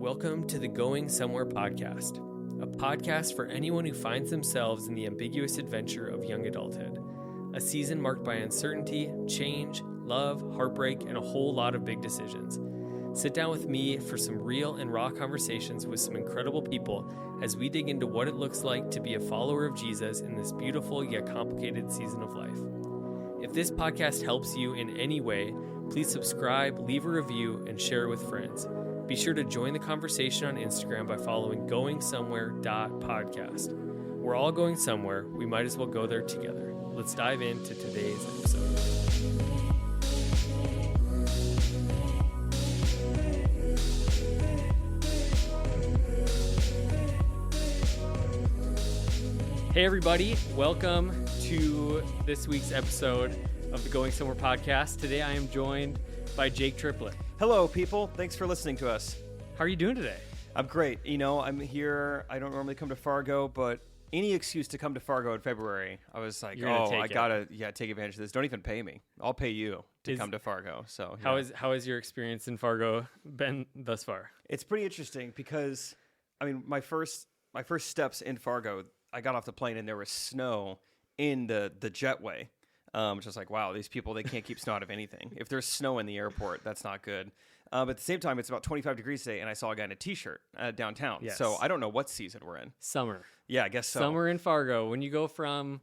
Welcome to the Going Somewhere podcast, a podcast for anyone who finds themselves in the ambiguous adventure of young adulthood. A season marked by uncertainty, change, love, heartbreak, and a whole lot of big decisions. Sit down with me for some real and raw conversations with some incredible people as we dig into what it looks like to be a follower of Jesus in this beautiful yet complicated season of life. If this podcast helps you in any way, please subscribe, leave a review, and share it with friends. Be sure to join the conversation on Instagram by following goingsomewhere.podcast. We're all going somewhere. We might as well go there together. Let's dive into today's episode. Hey everybody, welcome to this week's episode of the Going Somewhere podcast. Today I am joined by Jake Triplett. Hello, people. Thanks for listening to us. How are you doing today? I'm great. You know, I'm here. I don't normally come to Fargo, but any excuse to come to Fargo in February, I was like, I gotta take advantage of this. Don't even pay me. I'll pay you to come to Fargo. So how is your experience in Fargo been thus far? It's pretty interesting because, I mean, my first steps in Fargo, I got off the plane and there was snow in the jetway. Which is like, wow, these people, they can't keep snow out of anything. If there's snow in the airport, that's not good. But at the same time, it's about 25 degrees today, and I saw a guy in a T-shirt downtown. Yes. So I don't know what season we're in. Summer. Yeah, I guess so. Summer in Fargo. When you go from,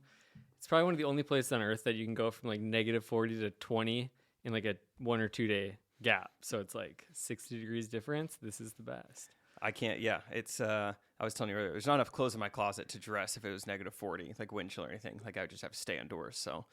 it's probably one of the only places on earth that you can go from like negative 40 to 20 in like a 1 or 2 day gap. So it's like 60 degrees difference. This is the best. I can't, it's, I was telling you earlier, there's not enough clothes in my closet to dress if it was negative 40, like wind chill or anything. Like I would just have to stay indoors. So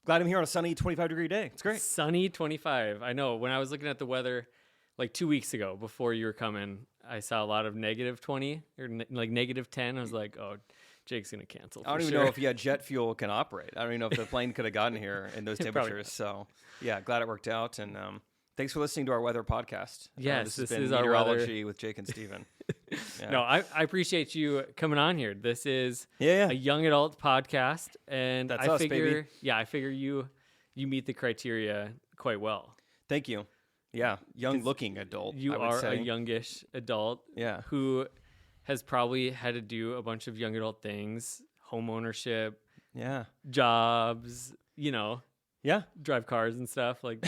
glad I'm here on a sunny 25-degree day. It's great. Sunny 25. I know. When I was looking at the weather like 2 weeks ago before you were coming, I saw a lot of negative 20 or like negative 10. I was like, oh, Jake's going to cancel. I don't even know if jet fuel can operate. I don't even know if the plane could have gotten here in those temperatures. So yeah, glad it worked out. And thanks for listening to our weather podcast. Yes, this is been our meteorology with Jake and Steven. Yeah. No, I appreciate you coming on here. This is a young adult podcast, and that's us, baby. Yeah, I figure you meet the criteria quite well. Thank you. Yeah, young-looking adult. You are a youngish adult. Yeah. Who has probably had to do a bunch of young adult things, home ownership. Yeah. Jobs. You know. Yeah, drive cars and stuff, like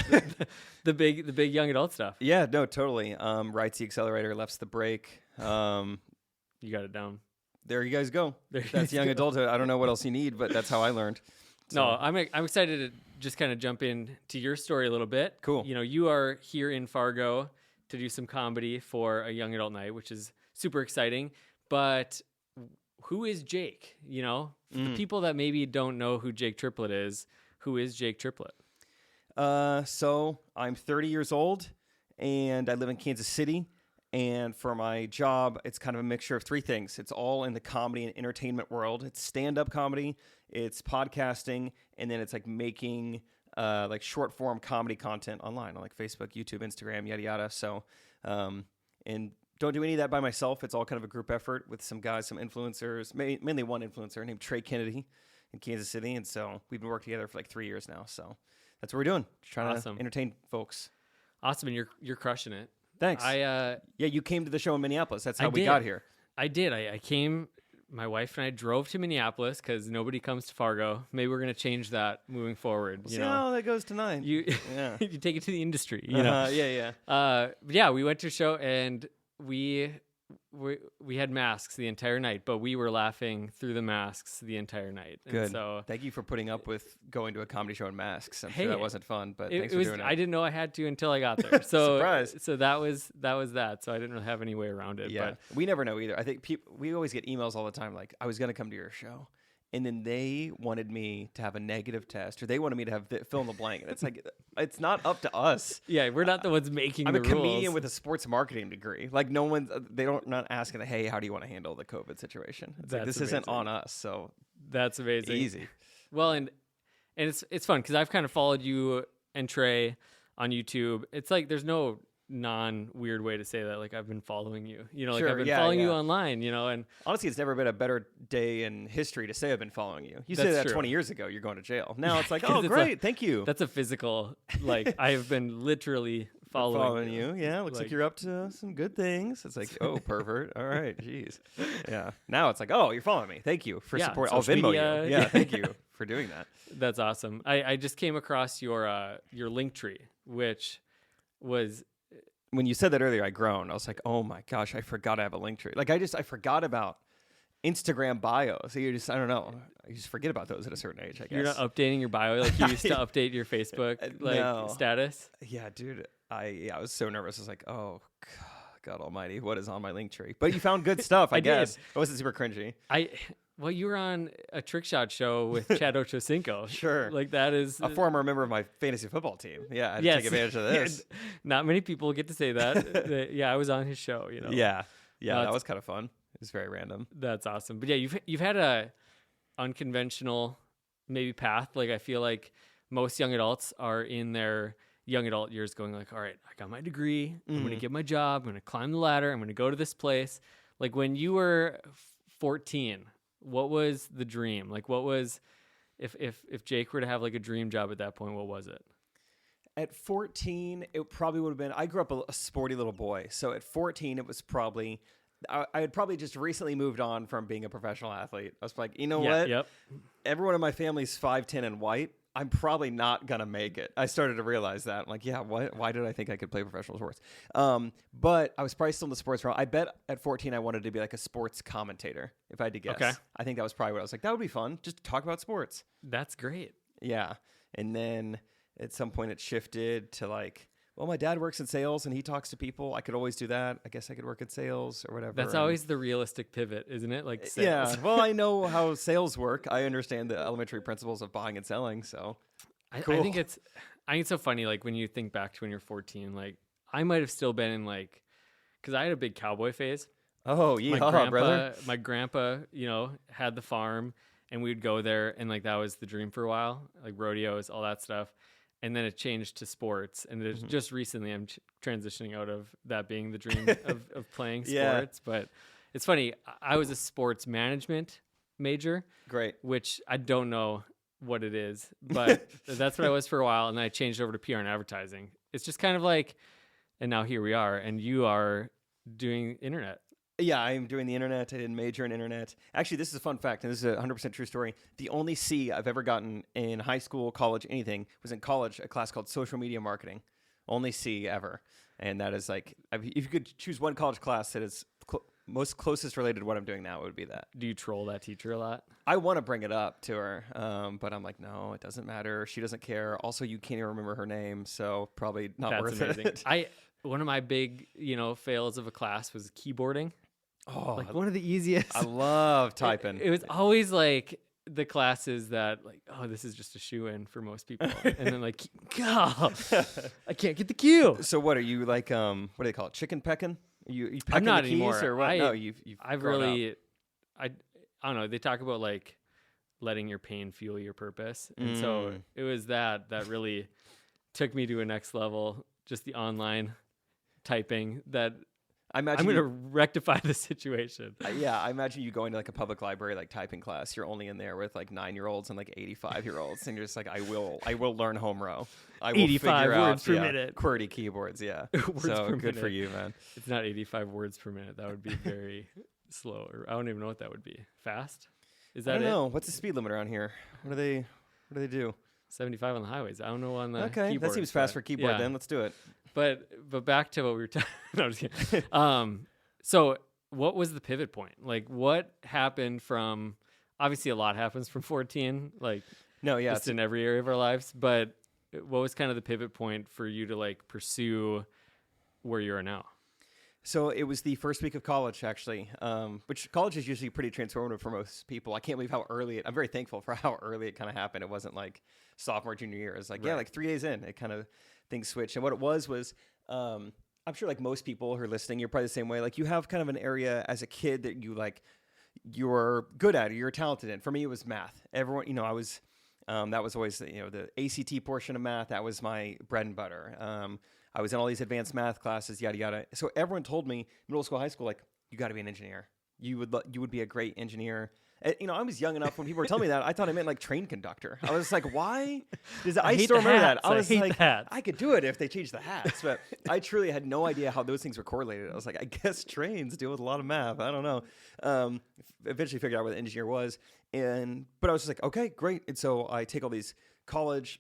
the big young adult stuff. Yeah, no, totally. Rights the accelerator, lefts the brake. You got it down. There you guys go. That's young adulthood. I don't know what else you need, but that's how I learned. So. No, I'm excited to just kind of jump in to your story a little bit. Cool. You know, you are here in Fargo to do some comedy for a young adult night, which is super exciting. But who is Jake? You know, for the people that maybe don't know who Jake Triplett is. Who is Jake Triplett? So I'm 30 years old, and I live in Kansas City. And for my job, it's kind of a mixture of three things. It's all in the comedy and entertainment world. It's stand-up comedy, it's podcasting, and then it's like making like short-form comedy content online on like Facebook, YouTube, Instagram, yada yada. So, and don't do any of that by myself. It's all kind of a group effort with some guys, some influencers, mainly one influencer named Trey Kennedy in Kansas City, and so we've been working together for like 3 years now. So that's what we're doing, just trying to entertain folks. Awesome, and you're crushing it. Thanks. You came to the show in Minneapolis. That's how we did. got here. I did. I came. My wife and I drove to Minneapolis because nobody comes to Fargo. Maybe we're gonna change that moving forward. We'll see how that goes tonight. You take it to the industry. You know. Yeah. We went to a show and we had masks the entire night, but we were laughing through the masks the entire night. Good. And so thank you for putting up with going to a comedy show in masks. I'm sure that wasn't fun, but thanks for doing it. I didn't know I had to until I got there. So surprise. So that was that. So I didn't really have any way around it. Yeah. But we never know either. I think we always get emails all the time like, I was going to come to your show, and then they wanted me to have a negative test, or they wanted me to have fill in the blank. And it's like, it's not up to us. Yeah, we're not the ones making I'm the a rules. comedian with a sports marketing degree. Like not asking, hey, how do you want to handle the COVID situation? It's like, this isn't on us. So that's amazing. Easy. Well, and it's fun because I've kind of followed you and Trey on YouTube. It's like there's no non-weird way to say that. Like I've been following you, you know, like I've been following you online, you know, and honestly, it's never been a better day in history to say I've been following you. You say that 20 years ago, you're going to jail. Now it's like, oh, great. Thank you. That's a physical, like I have been literally following you. Yeah, looks like you're up to some good things. It's like, oh, pervert. All right, jeez. Yeah. Now it's like, oh, you're following me. Thank you for support. I'll Venmo you. Yeah, thank you for doing that. That's awesome. I just came across your Linktree, which was... When you said that earlier, I groaned. I was like, oh my gosh, I forgot I have a Linktree. Like, I forgot about Instagram bio. So you just, I don't know. You just forget about those at a certain age, I guess. You're not updating your bio like you used to update your Facebook status? Yeah, dude. I was so nervous. I was like, oh, God almighty, what is on my Linktree? But you found good stuff, I guess. Did. It wasn't super cringy. Well, you were on a trick shot show with Chad Ochocinco. Sure. Like that is... a former member of my fantasy football team. Yeah, I had to take advantage of this. Not many people get to say that. Yeah, I was on his show, you know. Yeah, that was kind of fun. It was very random. That's awesome. But yeah, you've had a unconventional maybe path. Like I feel like most young adults are in their young adult years going like, all right, I got my degree. I'm going to get my job. I'm going to climb the ladder. I'm going to go to this place. Like when you were 14... what was the dream? Like, what was, if Jake were to have like a dream job at that point, what was it? At 14, it probably would have been, I grew up a sporty little boy. So at 14, it was probably, I had probably just recently moved on from being a professional athlete. I was like, you know what? Yep. Everyone in my family's 5'10" and white. I'm probably not going to make it. I started to realize that. I'm like, yeah, why did I think I could play professional sports? But I was probably still in the sports realm. I bet at 14 I wanted to be like a sports commentator, if I had to guess. Okay. I think that was probably what I was like, that would be fun, just to talk about sports. That's great. Yeah. And then at some point it shifted to like, well, my dad works in sales and he talks to people. I could always do that. I guess I could work in sales or whatever. That's always the realistic pivot, isn't it? Like sales. Yeah. Well, I know how sales work. I understand the elementary principles of buying and selling. So cool. I think it's so funny. Like when you think back to when you're 14, like I might have still been in like, cause I had a big cowboy phase. Oh, yeah, brother. My grandpa, you know, had the farm and we would go there and like, that was the dream for a while, like rodeos, all that stuff. And then it changed to sports. And just recently I'm transitioning out of that being the dream of playing sports. But it's funny. I was a sports management major. Great. Which I don't know what it is, but that's what I was for a while. And then I changed over to PR and advertising. It's just kind of like, and now here we are. And you are doing internet. Yeah, I'm doing the internet. I did major in internet. Actually, this is a fun fact, and this is a 100% true story. The only C I've ever gotten in high school, college, anything, was in college, a class called social media marketing. Only C ever. And that is like, if you could choose one college class that is most closest related to what I'm doing now, it would be that. Do you troll that teacher a lot? I want to bring it up to her, but I'm like, no, it doesn't matter. She doesn't care. Also, you can't even remember her name, so probably not worth it. One of my big, fails of a class was keyboarding. Oh, like one of the easiest. I love typing. It was always like the classes that like, oh, this is just a shoe-in for most people. And then like, God, I can't get the cue. So what are you like, what do they call it? Chicken pecking? You pecking I'm not the keys anymore. Or what? No, I've really, I don't know. They talk about like letting your pain fuel your purpose. And so it was that really took me to a next level, just the online typing that I'm going to rectify the situation. Yeah, I imagine you going to like a public library, like typing class. You're only in there with like 9-year-olds and like 85-year-olds, and you're just like, I will learn home row. I will 85 figure words out, per minute. QWERTY keyboards. Yeah, words so per good minute. for you, man. It's not 85 words per minute. That would be very slow. Or I don't even know what that would be. Fast? Is that I don't know. What's the speed limit around here? What do they do? 75 on the highways. I don't know on the keyboard. That seems fast for keyboard. Then let's do it. But back to what we were talking. No, just kidding. So what was the pivot point? Like what happened from, obviously a lot happens from 14, like just in every area of our lives, but what was kind of the pivot point for you to like pursue where you are now? So it was the first week of college, actually, which college is usually pretty transformative for most people. I can't believe how early I'm very thankful for how early it kind of happened. It wasn't like sophomore, junior year. It was like, like 3 days in, it kind of things switched. And what it was, I'm sure like most people who are listening, you're probably the same way. Like you have kind of an area as a kid that you're good at or you're talented in. For me, it was math. Everyone, I was, that was always, the ACT portion of math. That was my bread and butter. I was in all these advanced math classes, yada, yada. So everyone told me middle school, high school, like, you got to be an engineer. You would be a great engineer. I was young enough when people were telling me that. I thought I meant like train conductor. I was like, why? I still remember that. I was like, I could do it if they changed the hats, but I truly had no idea how those things were correlated. I was like, I guess trains deal with a lot of math. I don't know. Eventually figured out what an engineer was, but I was just like, okay, great. And so I take all these college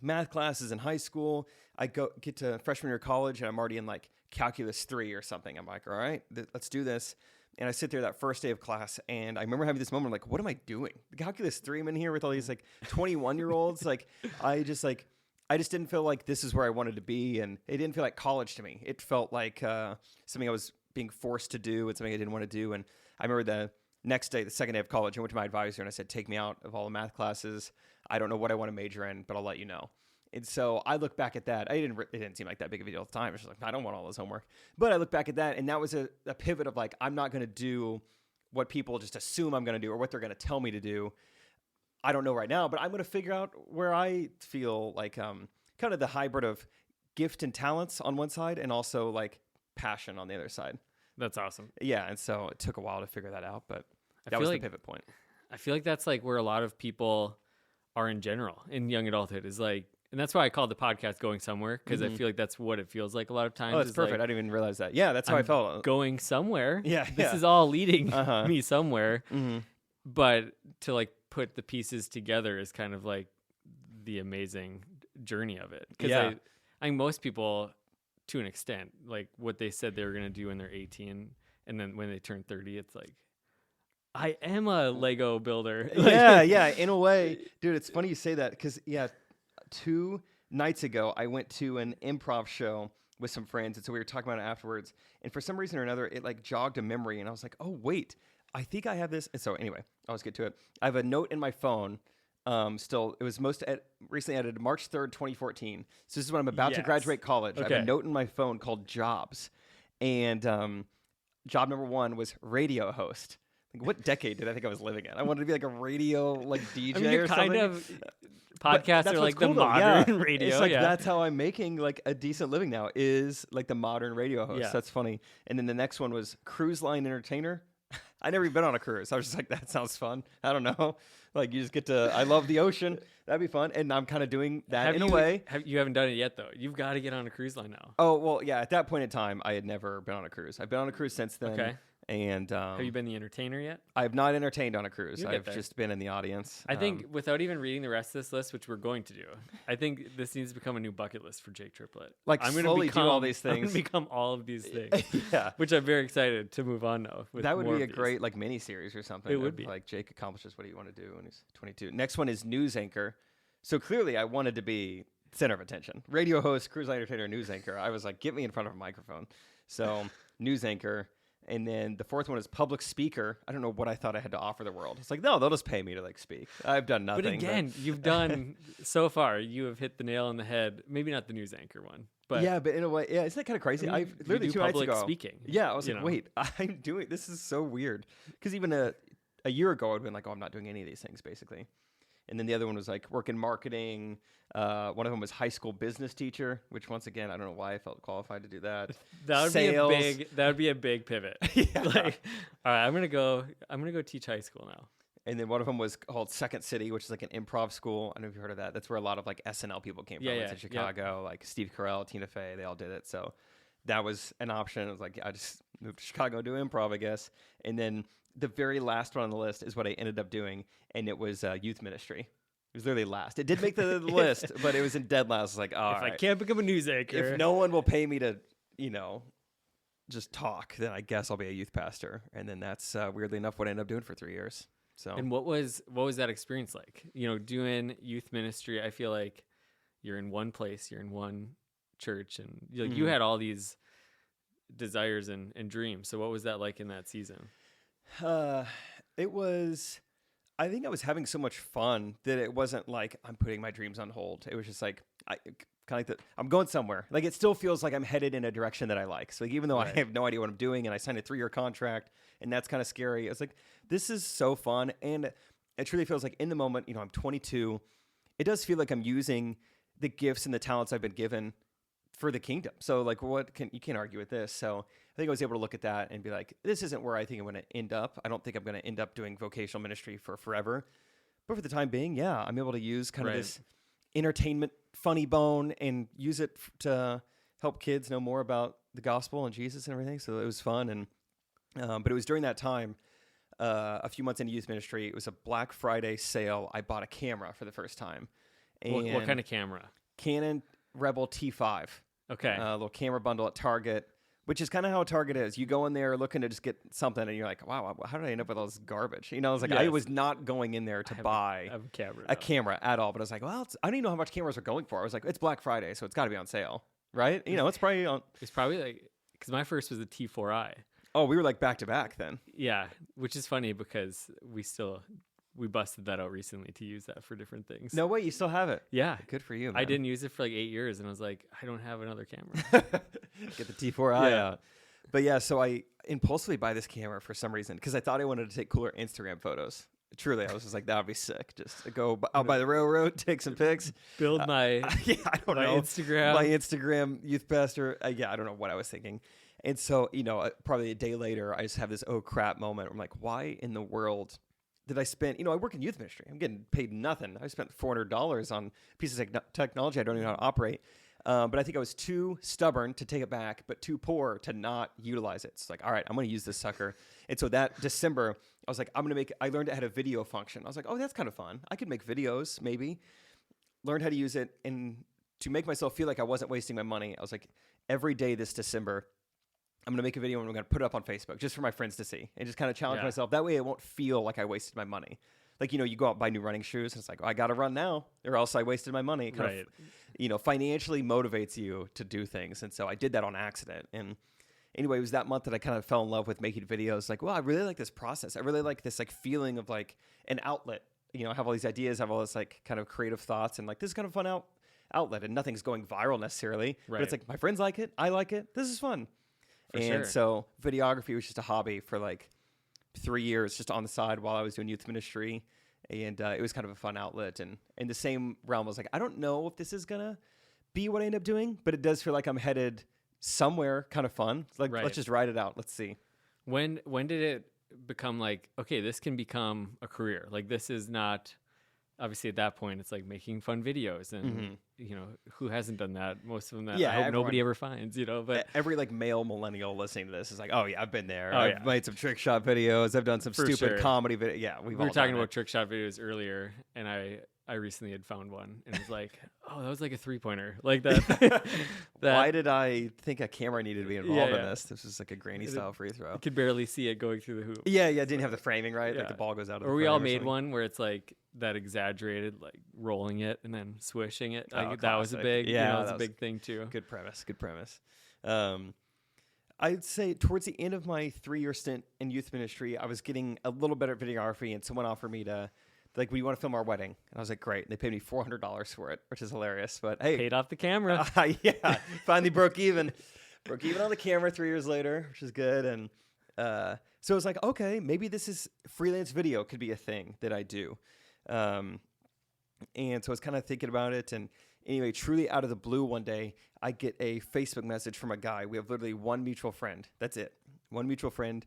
math classes in high school. I get to freshman year of college, and I'm already in like calculus 3 or something. I'm like, all right, let's do this. And I sit there that first day of class, and I remember having this moment like, what am I doing? The calculus 3, I'm in here with all these like 21-year-olds. Like, I just didn't feel like this is where I wanted to be, and it didn't feel like college to me. It felt like something I was being forced to do and something I didn't want to do. And I remember the next day, the second day of college, I went to my advisor and I said, take me out of all the math classes. I don't know what I want to major in, but I'll let you know. And so I look back at that. It didn't seem like that big of a deal at the time. It was just like, I don't want all this homework. But I look back at that, and that was a pivot of like, I'm not going to do what people just assume I'm going to do or what they're going to tell me to do. I don't know right now, but I'm going to figure out where I feel like kind of the hybrid of gift and talents on one side and also like passion on the other side. That's awesome. Yeah, and so it took a while to figure that out, but that was the pivot point. I feel like that's like where a lot of people are in general in young adulthood is like, and that's why I call the podcast Going Somewhere, because I feel like that's what it feels like a lot of times. Oh, that's perfect. Like, I didn't even realize that. Yeah, that's how I felt. Going somewhere. Yeah. This is all leading me somewhere. Mm-hmm. But to like put the pieces together is kind of like the amazing journey of it. Because I think most people, to an extent, like what they said they were going to do when they're 18, and then when they turn 30, it's like, I am a Lego builder. Yeah, in a way. Dude, it's funny you say that because, 2 nights ago, I went to an improv show with some friends, and so we were talking about it afterwards, and for some reason or another, it like jogged a memory, and I was like, oh, wait, I think I have this. And so anyway, I'll just get to it. I have a note in my phone. Still, it was recently edited March 3rd, 2014. So this is when I'm about to graduate college. Okay. I have a note in my phone called Jobs, and job number 1 was radio host. What decade did I think I was living in? I wanted to be like a radio like DJ you're or something. kind of podcasts are like cool, the modern yeah. radio. It's like that's how I'm making like a decent living now is like the modern radio host. Yeah. That's funny. And then the next one was cruise line entertainer. I never even been on a cruise. I was just like, that sounds fun. I don't know. Like you just get to, I love the ocean. That'd be fun. And I'm kind of doing that a way. You haven't done it yet though. You've got to get on a cruise line now. Oh, well, yeah. At that point in time, I had never been on a cruise. I've been on a cruise since then. Okay. And have you been the entertainer yet? I have not entertained on a cruise. You'll I've get there. just been in the audience. I think without even reading the rest of this list, which we're going to do, I think this needs to become a new bucket list for Jake Triplett. Like I'm slowly do all these things. I'm going to become all of these things. Yeah. Which I'm very excited to move on now. With that would more be of a these. great like mini series or something. It would be. Like Jake accomplishes what he wanted to do when he's 22. Next one is news anchor. So clearly I wanted to be center of attention. Radio host, cruise line entertainer, news anchor. I was like, get me in front of a microphone. So news anchor. And then the 4th one is public speaker. I don't know what I thought I had to offer the world. It's like, no, they'll just pay me to like speak. I've done nothing. But again, you've done so far. You have hit the nail on the head. Maybe not the news anchor one, but yeah, but in a way, yeah, isn't that kind of crazy? I literally 2 nights ago speaking. Yeah, I was like, wait, I'm doing this is so weird because even a year ago I'd been like, oh, I'm not doing any of these things basically. And then the other one was like work in marketing. One of them was high school business teacher, which once again, I don't know why I felt qualified to do that. That would be a big pivot. Yeah. Like, all right, I'm gonna go teach high school now. And then one of them was called Second City, which is like an improv school. I don't know if you've heard of that. That's where a lot of like SNL people came from. It's in Chicago, like Steve Carell, Tina Fey, they all did it. So that was an option. It was like, I just moved to Chicago to do improv, I guess. And then the very last one on the list is what I ended up doing, and it was youth ministry. It was literally last. It did make the list, but it was in dead last. I was like, oh, if I can't become a news anchor, if no one will pay me to, just talk, then I guess I'll be a youth pastor. And then that's weirdly enough what I ended up doing for 3 years. So. And what was that experience like? Doing youth ministry. I feel like you're in one place, you're in one church, and you had all these desires and dreams. So what was that like in that season? It was, I think I was having so much fun that it wasn't like I'm putting my dreams on hold. It was just like, I'm going somewhere. Like it still feels like I'm headed in a direction that I like. So like, even though I have no idea what I'm doing and I signed a 3-year contract and that's kind of scary. It's like, this is so fun. And it truly feels like in the moment, I'm 22. It does feel like I'm using the gifts and the talents I've been given for the kingdom. So like you can't argue with this. So I think I was able to look at that and be like, this isn't where I think I'm going to end up. I don't think I'm going to end up doing vocational ministry for forever. But for the time being, yeah, I'm able to use kind of this entertainment funny bone and use it to help kids know more about the gospel and Jesus and everything. So it was fun. And but it was during that time, a few months into youth ministry, it was a Black Friday sale. I bought a camera for the first time. And what kind of camera? Canon Rebel T5. Okay. A little camera bundle at Target, which is kind of how Target is. You go in there looking to just get something, and you're like, wow, how did I end up with all this garbage? You know, I was like, I was not going in there to buy a camera at all. But I was like, well, I don't even know how much cameras are going for. I was like, it's Black Friday, so it's got to be on sale, right? You know, it's probably on. It's probably like, because my first was a T4i. Oh, we were like back to back then. Yeah, which is funny because we busted that out recently to use that for different things. No way, you still have it? Yeah. Good for you, man. I didn't use it for like 8 years, and I was like, I don't have another camera. Get the T4i out. But yeah, so I impulsively buy this camera for some reason because I thought I wanted to take cooler Instagram photos. Truly, I was just like, that would be sick. Just to go out by the railroad, take some pics. Build my I don't know. Instagram. My Instagram youth pastor. I don't know what I was thinking. And so, probably a day later, I just have this oh crap moment. I'm like, why in the world did I spend, I work in youth ministry. I'm getting paid nothing. I spent $400 on pieces of technology I don't even know how to operate. But I think I was too stubborn to take it back, but too poor to not utilize it. It's like, all right, I'm going to use this sucker. And so that December, I was like, I learned it had a video function. I was like, oh, that's kind of fun. I could make videos, maybe. Learned how to use it. And to make myself feel like I wasn't wasting my money, I was like, every day this December, I'm going to make a video and I'm going to put it up on Facebook just for my friends to see and just kind of challenge myself. That way it won't feel like I wasted my money. Like, you go out and buy new running shoes and it's like, oh, I got to run now or else I wasted my money. It kind of, financially motivates you to do things. And so I did that on accident. And anyway, it was that month that I kind of fell in love with making videos. Like, well, I really like this process. I really like this like feeling of like an outlet. I have all these ideas, I have all this like kind of creative thoughts and like this is kind of fun outlet and nothing's going viral necessarily. But it's like my friends like it. I like it. This is fun. So videography was just a hobby for like 3 years, just on the side while I was doing youth ministry. And it was kind of a fun outlet. And in the same realm, I was like, I don't know if this is going to be what I end up doing, but it does feel like I'm headed somewhere kind of fun. It's like, let's just ride it out. Let's see. When did it become like, okay, this can become a career? Like this is not... Obviously, at that point, it's like making fun videos, and who hasn't done that? Most of them that I hope nobody ever finds. But every like male millennial listening to this is like, oh yeah, I've been there. I've made some trick shot videos. I've done some stupid comedy videos. Yeah, we were talking about trick shot videos earlier, and I recently had found one, and it was like, oh, that was like a 3-pointer, like that. Why did I think a camera needed to be involved in this? This was like a granny style free throw. You could barely see it going through the hoop. Yeah, didn't have the framing right. Like the ball goes out of the frame. Or we all made one where it's like that exaggerated, like rolling it and then swishing it. Like that was a big, that was a big thing too. Good premise. I'd say towards the end of my 3-year stint in youth ministry, I was getting a little better at videography, and someone offered me to, like, we want to film our wedding. And I was like, great. They paid me $400 for it, which is hilarious. But hey, paid off the camera. Finally broke even. Broke even on the camera 3 years later, which is good. And so I was like, okay, maybe this is freelance video could be a thing that I do. And so I was kind of thinking about it. And anyway, truly out of the blue one day, I get a Facebook message from a guy. We have literally one mutual friend. That's it. One mutual friend.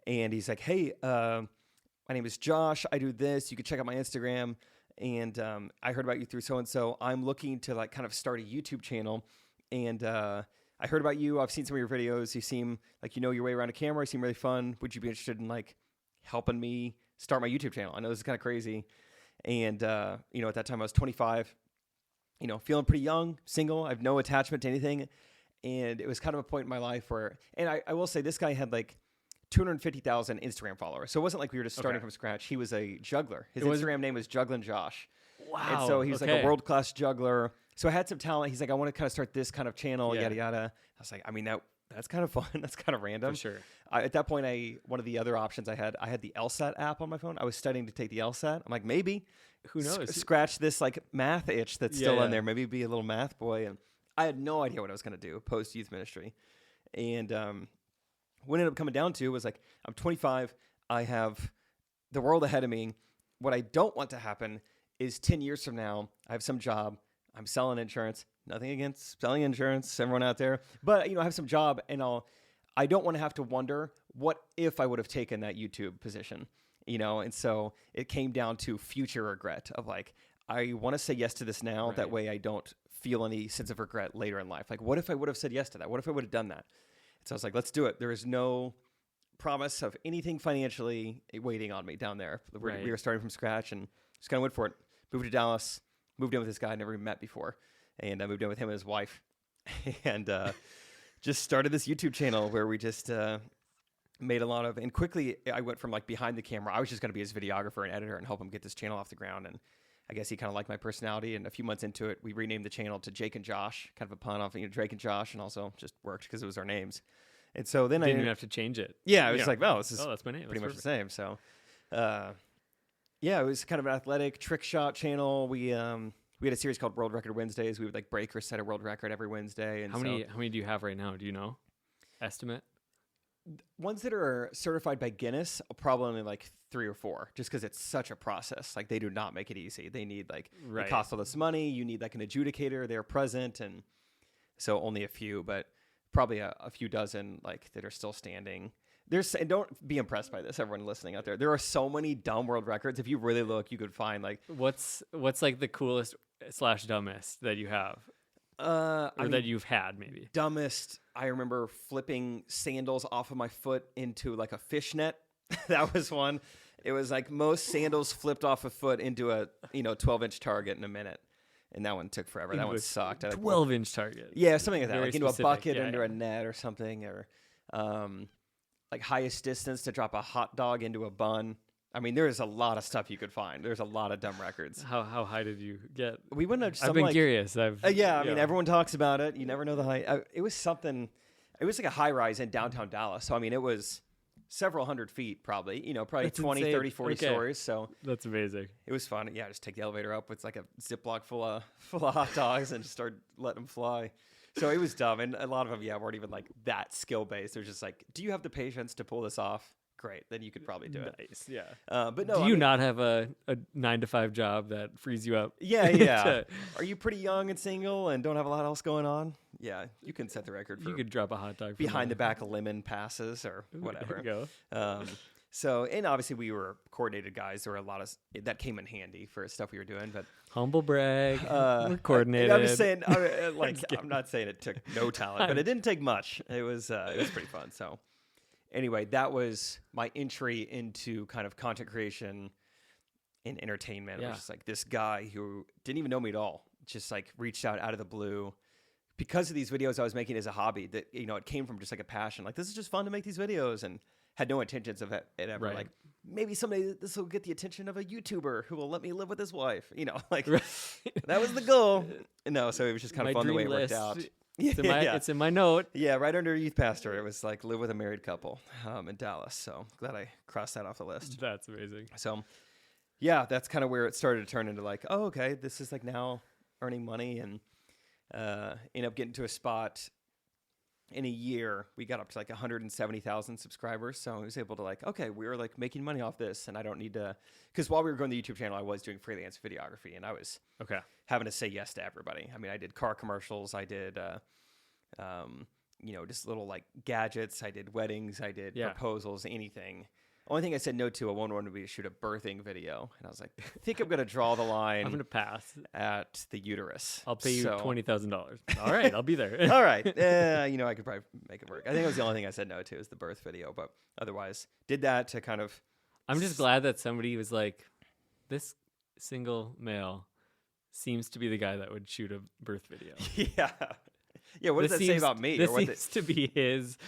And he's like, hey, my name is Josh. I do this. You can check out my Instagram. And I heard about you through so-and-so. I'm looking to like kind of start a YouTube channel. And I heard about you. I've seen some of your videos. You seem like you know your way around a camera. You seem really fun. Would you be interested in like helping me start my YouTube channel? I know this is kind of crazy. And, at that time I was 25, feeling pretty young, single. I have no attachment to anything. And it was kind of a point in my life where, and I will say this guy had like 250,000 Instagram followers. So it wasn't like we were just starting from scratch. He was a juggler. His Instagram name was Jugglin' Josh. Wow. And so he was like a world-class juggler. So I had some talent. He's like, I want to kind of start this kind of channel, yada, yada. I was like, I mean, that's kind of fun. That's kind of random. For sure. At that point, one of the other options I had the LSAT app on my phone. I was studying to take the LSAT. I'm like, maybe. Who knows? Scratch this like math itch that's still in there. Maybe be a little math boy. And I had no idea what I was going to do post youth ministry. And what ended up coming down to was like, I'm 25. I have the world ahead of me. What I don't want to happen is 10 years from now, I have some job. I'm selling insurance. nothing against selling insurance, everyone out there, but I have some job, and I don't want to have to wonder what if I would have taken that YouTube position, and so it came down to future regret of like, I want to say yes to this now. Right. That way I don't feel any sense of regret later in life. Like, what if I would have said yes to that? What if I would have done that? So I was like, let's do it. There is no promise of anything financially waiting on me down there. We were starting from scratch and just kind of went for it. Moved to Dallas, moved in with this guy I never even met before. And I moved in with him and his wife and just started this YouTube channel where we just made a lot of, and quickly I went from like behind the camera. I was just going to be his videographer and editor and help him get this channel off the ground. And I guess he kind of liked my personality. And a few months into it, we renamed the channel to Jake and Josh, kind of a pun off Drake and Josh, and also just worked because it was our names. And so then I didn't even have to change it. Yeah, I was like, well, that's my name. Pretty much the same. So, it was kind of an athletic trick shot channel. We had a series called World Record Wednesdays. We would like break or set a world record every Wednesday. And how many do you have right now? Do you know? Estimate? Ones that are certified by Guinness, probably only like 3 or 4, just because it's such a process. Like they do not make it easy. They need it costs all this money. You need like an adjudicator there present, and so only a few, but probably a few dozen like that are still standing. And don't be impressed by this, everyone listening out there. There are so many dumb world records. If you really look, you could find like what's like the coolest / dumbest that you have, that you've had maybe. Dumbest. I remember flipping sandals off of my foot into like a fishnet. That was one. It was like most sandals flipped off a foot into a 12-inch target in a minute. And that one took forever. That one sucked. 12-inch target. Yeah, something like that. Very like into specific. A bucket, under a net or something. Or like highest distance to drop a hot dog into a bun. I mean, there's a lot of stuff you could find. There's a lot of dumb records. How high did you get? We went up. I've been curious. I mean, everyone talks about it. You never know the height. It was something. It was like a high rise in downtown Dallas. So I mean, it was several hundred feet, probably. Probably that's 20, insane. 30, 40 stories. So that's amazing. It was fun. Yeah, just take the elevator up with like a Ziploc full of hot dogs and just start letting them fly. So it was dumb, and a lot of them, weren't even like that skill based. They're just like, do you have the patience to pull this off? Great, then you could probably do it. Nice, yeah. But no, do you not have a 9-to-5 job that frees you up? Yeah. Are you pretty young and single and don't have a lot else going on? Yeah, you can set the record for. You could drop a hot dog behind the back of lemon passes or whatever. There you go. So, and obviously we were coordinated guys. There were a lot of that came in handy for stuff we were doing, but humble brag. We're coordinated. I'm just saying, I'm not saying it took no talent, but it didn't take much. It was pretty fun. So, anyway, that was my entry into kind of content creation and entertainment. It was just like this guy who didn't even know me at all, just like reached out of the blue because of these videos I was making as a hobby. That it came from just like a passion. Like this is just fun to make these videos, and had no intentions of it ever like maybe someday this will get the attention of a YouTuber who will let me live with his wife. That was the goal. No, so it was just kind of fun the way it worked out. It's in my note. Yeah, right under youth pastor. It was like live with a married couple in Dallas. So glad I crossed that off the list. That's amazing. So yeah, that's kind of where it started to turn into like, oh, okay, this is like now earning money, and end up getting to a spot. In a year, we got up to like 170,000 subscribers. So I was able to like, okay, we were like making money off this, and I don't need to, because while we were growing the YouTube channel, I was doing freelance videography, and I was having to say yes to everybody. I mean, I did car commercials, I did, just little like gadgets, I did weddings, I did proposals, anything. Only thing I said no to, I wanted to be to shoot a birthing video. And I was like, I think I'm going to draw the line. I'm going to pass at the uterus. I'll pay you $20,000. All right, I'll be there. All right. I could probably make it work. I think it was the only thing I said no to is the birth video. But otherwise, did that to kind of... I'm just glad that somebody was like, this single male seems to be the guy that would shoot a birth video. Yeah. Yeah, what does that say about me? This seems to be his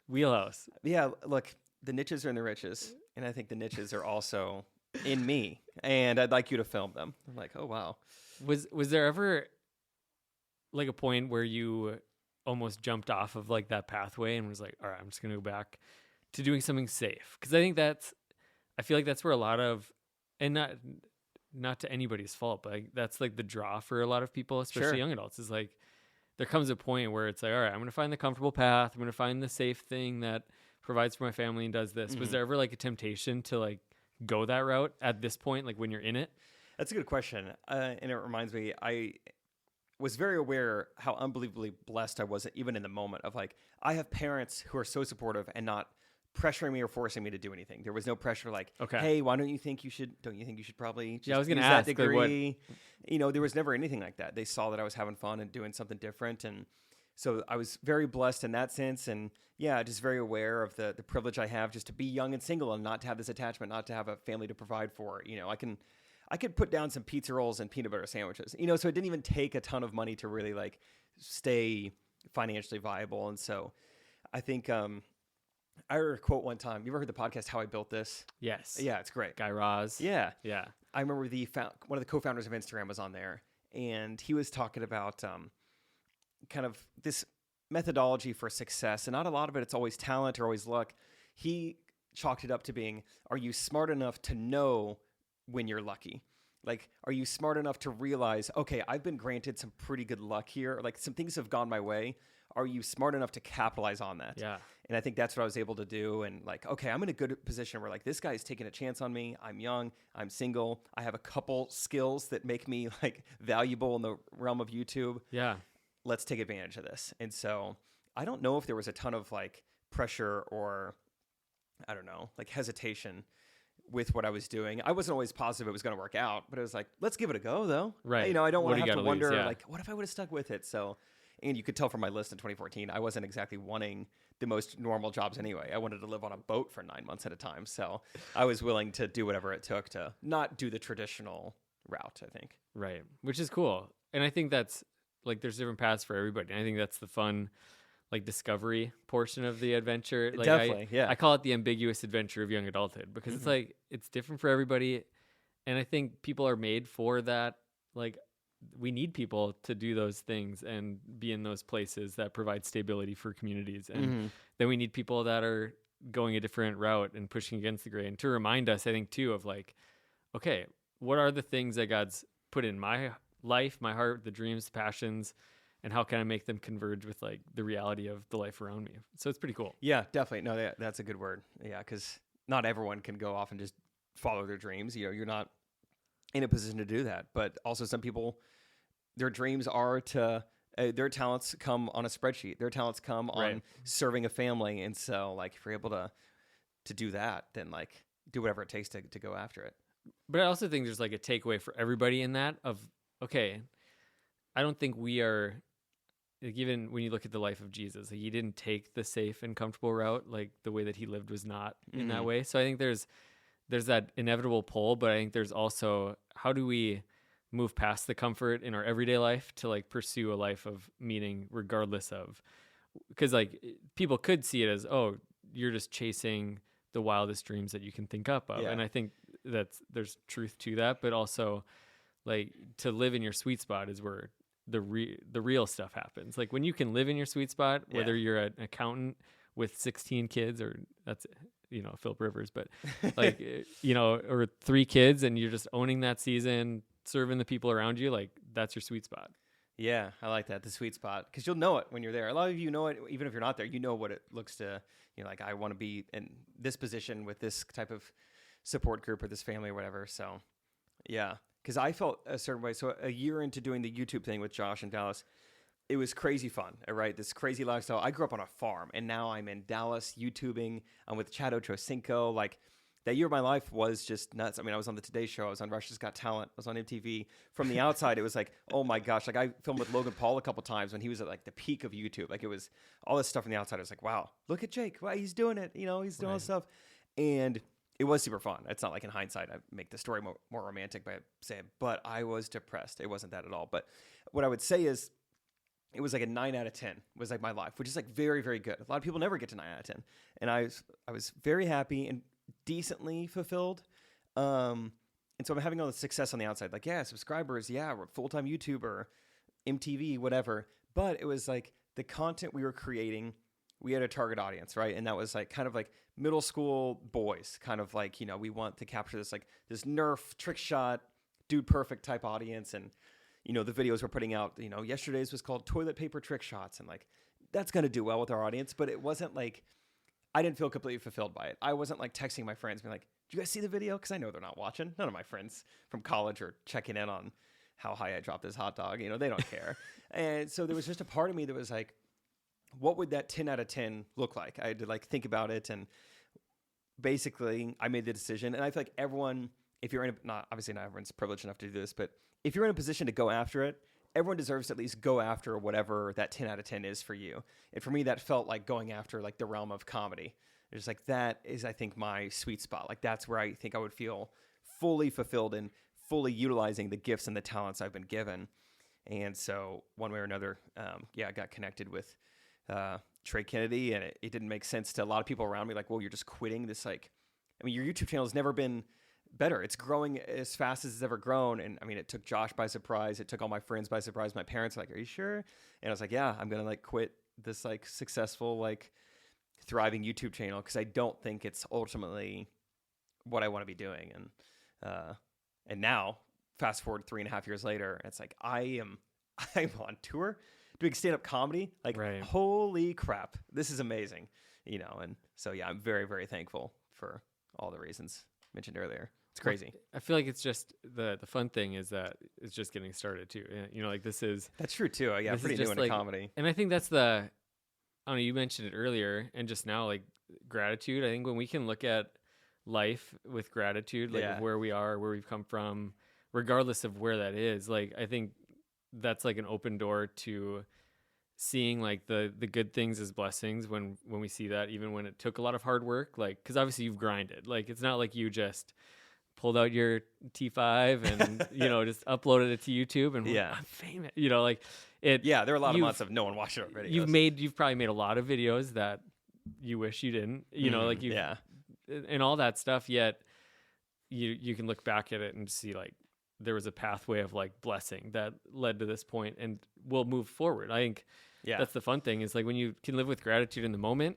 wheelhouse. Yeah, look... The niches are in the riches, and I think the niches are also in me, and I'd like you to film them. I'm like, oh, wow. Was there ever like a point where you almost jumped off of like that pathway and was like, all right, I'm just going to go back to doing something safe? Because I feel like that's where a lot of, and not to anybody's fault, but that's like the draw for a lot of people, especially young adults, is like, there comes a point where it's like, all right, I'm going to find the comfortable path. I'm going to find the safe thing that provides for my family and does this. Mm-hmm. Was there ever like a temptation to like go that route at this point, like when you're in it? That's a good question. And it reminds me, was very aware how unbelievably blessed I was even in the moment of like, I have parents who are so supportive and not pressuring me or forcing me to do anything. There was no pressure like, hey, don't you think you should probably just I was use gonna that ask, like, degree? There was never anything like that. They saw that I was having fun and doing something different. And so I was very blessed in that sense. And yeah, just very aware of the privilege I have just to be young and single and not to have this attachment, not to have a family to provide for. I could put down some pizza rolls and peanut butter sandwiches, so it didn't even take a ton of money to really like stay financially viable. And so I think, I heard a quote one time. You ever heard the podcast, How I Built This? Yes. Yeah, it's great. Guy Raz. Yeah. Yeah. I remember one of the co-founders of Instagram was on there, and he was talking about kind of this methodology for success. And not a lot of it's always talent or always luck. He chalked it up to being, are you smart enough to know when you're lucky? Like, are you smart enough to realize, okay, I've been granted some pretty good luck here. Like, some things have gone my way. Are you smart enough to capitalize on that? Yeah. And I think that's what I was able to do. And like, okay, I'm in a good position where like this guy's taking a chance on me. I'm young. I'm single. I have a couple skills that make me like valuable in the realm of YouTube. Yeah. Let's take advantage of this. And so I don't know if there was a ton of like pressure or I don't know, like hesitation with what I was doing. I wasn't always positive it was going to work out, but it was like, let's give it a go though. Right. I don't want to have to lose? wonder Yeah. like, what if I would have stuck with it? So, and you could tell from my list in 2014, I wasn't exactly wanting the most normal jobs anyway. I wanted to live on a boat for 9 months at a time. So I was willing to do whatever it took to not do the traditional route, I think. Right. Which is cool. And I think that's like, there's different paths for everybody. And I think that's the fun, like, discovery portion of the adventure. Like, Definitely, yeah. I call it the ambiguous adventure of young adulthood because it's like, it's different for everybody. And I think people are made for that. Like, we need people to do those things and be in those places that provide stability for communities. And then we need people that are going a different route and pushing against the grain to remind us, I think, too, of like, okay, what are the things that God's put in my life, my heart, the dreams, the passions, and how can I make them converge with like the reality of the life around me? So it's pretty cool. Yeah, definitely. No, that's a good word. Yeah, because not everyone can go off and just follow their dreams. You're not in a position to do that. But also some people, their dreams are to, their talents come on a spreadsheet. Their talents come on serving a family. And so like if you're able to do that, then like do whatever it takes to go after it. But I also think there's like a takeaway for everybody in that of, okay, I don't think we are, like, even when you look at the life of Jesus, like, he didn't take the safe and comfortable route. Like the way that he lived was not in that way. So I think there's that inevitable pull, but I think there's also, how do we move past the comfort in our everyday life to like pursue a life of meaning regardless of, because like people could see it as, oh, you're just chasing the wildest dreams that you can think up of. Yeah. And I think there's truth to that, but also like to live in your sweet spot is where the real stuff happens. Like when you can live in your sweet spot, whether you're an accountant with 16 kids or that's, Philip Rivers, but like, or 3 kids and you're just owning that season, serving the people around you, like that's your sweet spot. Yeah, I like that. The sweet spot. Because you'll know it when you're there. A lot of you know it, even if you're not there, you know what it looks to, like I want to be in this position with this type of support group or this family or whatever. So yeah, because I felt a certain way. So a year into doing the YouTube thing with Josh in Dallas, it was crazy fun, right? This crazy lifestyle. I grew up on a farm and now I'm in Dallas YouTubing. I'm with Chad Ochocinco. Like that year of my life was just nuts. I mean, I was on the Today Show. I was on Russia's Got Talent. I was on MTV. From the outside, it was like, oh my gosh. Like I filmed with Logan Paul a couple times when he was at like the peak of YouTube. Like it was all this stuff from the outside. I was like, wow, look at Jake. Wow, he's doing it. He's doing all this stuff. And it was super fun. It's not like in hindsight, I make the story more romantic by saying, but I was depressed. It wasn't that at all. But what I would say is it was like a 9 out of 10 was like my life, which is like very, very good. A lot of people never get to 9 out of 10. And I was very happy and decently fulfilled. And so I'm having all the success on the outside, like, yeah, subscribers. Yeah. We're full-time YouTuber, MTV, whatever. But it was like the content we were creating, we had a target audience, right? And that was like kind of like middle school boys, kind of like, we want to capture this, like this Nerf trick shot, dude perfect type audience. And, the videos we're putting out, yesterday's was called toilet paper trick shots. And like, that's going to do well with our audience, but it wasn't like, I didn't feel completely fulfilled by it. I wasn't like texting my friends being like, did you guys see the video? Cause I know they're not watching. None of my friends from college are checking in on how high I dropped this hot dog. You know, they don't care. And so there was just a part of me that was like, what would that 10 out of 10 look like? I had to like think about it, and basically I made the decision. And I feel like everyone, if you're in a, not obviously not everyone's privileged enough to do this, but if you're in a position to go after it, everyone deserves to at least go after whatever that 10 out of 10 is for you. And for me, that felt like going after like the realm of comedy. It's like, that is, I think, my sweet spot. Like that's where I think I would feel fully fulfilled and fully utilizing the gifts and the talents I've been given. And so one way or another, I got connected with Trey Kennedy, and it didn't make sense to a lot of people around me. Like, well, you're just quitting this. Like, I mean, your YouTube channel has never been better. It's growing as fast as it's ever grown. And I mean, it took Josh by surprise. It took all my friends by surprise. My parents were like, are you sure? And I was like, yeah, I'm going to like quit this like successful, like thriving YouTube channel, because I don't think it's ultimately what I want to be doing. And now fast forward 3.5 years later, it's like, I'm on tour doing stand-up comedy. Like, Right. Holy crap, this is amazing. You know, and so, yeah, I'm very, very thankful for all the reasons mentioned earlier. It's crazy. I feel like it's just the fun thing is that it's just getting started too. You know, like that's true too. Yeah, pretty new into like, comedy. And I think that's I don't know, you mentioned it earlier, and just now, like gratitude. I think when we can look at life with gratitude, like of where we are, where we've come from, regardless of where that is, like I think that's like an open door to seeing like the good things as blessings when we see that, even when it took a lot of hard work, like because obviously you've grinded. Like it's not like you just pulled out your T5 and you know just uploaded it to YouTube and I'm famous. You know, like it. Yeah, there are a lot of months of no one watching our videos. You've probably made a lot of videos that you wish you didn't. You know, like you and all that stuff. Yet you can look back at it and see like there was a pathway of like blessing that led to this point, and we'll move forward. I think that's the fun thing is like when you can live with gratitude in the moment,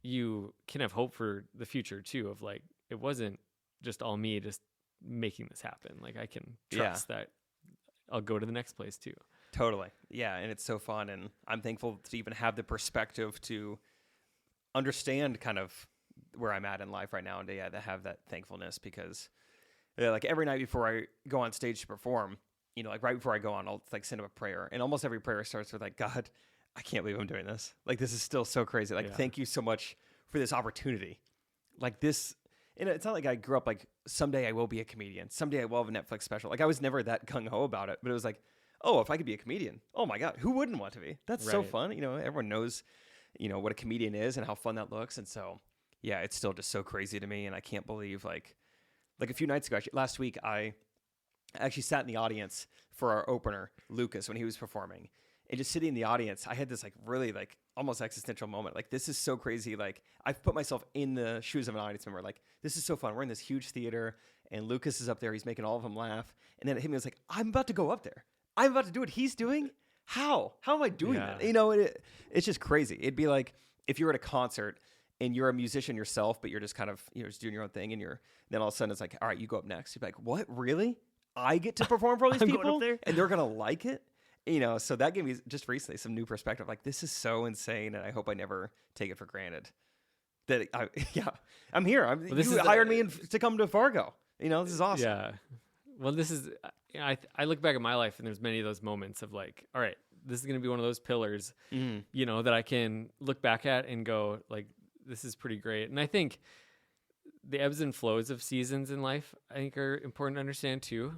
you can have hope for the future too. Of like it wasn't just all me just making this happen. Like I can trust that I'll go to the next place too. Totally. Yeah. And it's so fun. And I'm thankful to even have the perspective to understand kind of where I'm at in life right now, and to have that thankfulness, because like every night before I go on stage to perform, you know, like right before I go on, I'll like send up a prayer, and almost every prayer starts with like, God, I can't believe I'm doing this. Like, this is still so crazy. Like, thank you so much for this opportunity. Like this, and it's not like I grew up like someday I will be a comedian. Someday I will have a Netflix special. Like I was never that gung-ho about it, but it was like, oh, if I could be a comedian, oh my God, who wouldn't want to be? That's so fun. You know, everyone knows, you know, what a comedian is and how fun that looks. And so, yeah, it's still just so crazy to me. And I can't believe like a few nights ago, actually, last week, I actually sat in the audience for our opener, Lucas, when he was performing. And just sitting in the audience, I had this like really like almost existential moment. Like, this is so crazy. Like, I've put myself in the shoes of an audience member. Like, this is so fun. We're in this huge theater, and Lucas is up there. He's making all of them laugh. And then it hit me. I was like, I'm about to go up there. I'm about to do what he's doing. How am I doing that? You know, it's just crazy. It'd be like if you were at a concert and you're a musician yourself, but you're just kind of, you know, just doing your own thing, and then all of a sudden it's like, all right, you go up next. You'd be like, what? Really? I get to perform for all these people, and they're gonna like it? You know, so that gave me just recently some new perspective. Like, this is so insane, and I hope I never take it for granted. That I'm here. You hired me to come to Fargo. You know, this is awesome. Yeah. Well, this is. I look back at my life, and there's many of those moments of like, all right, this is gonna be one of those pillars, you know, that I can look back at and go like, this is pretty great. And I think the ebbs and flows of seasons in life, I think, are important to understand too.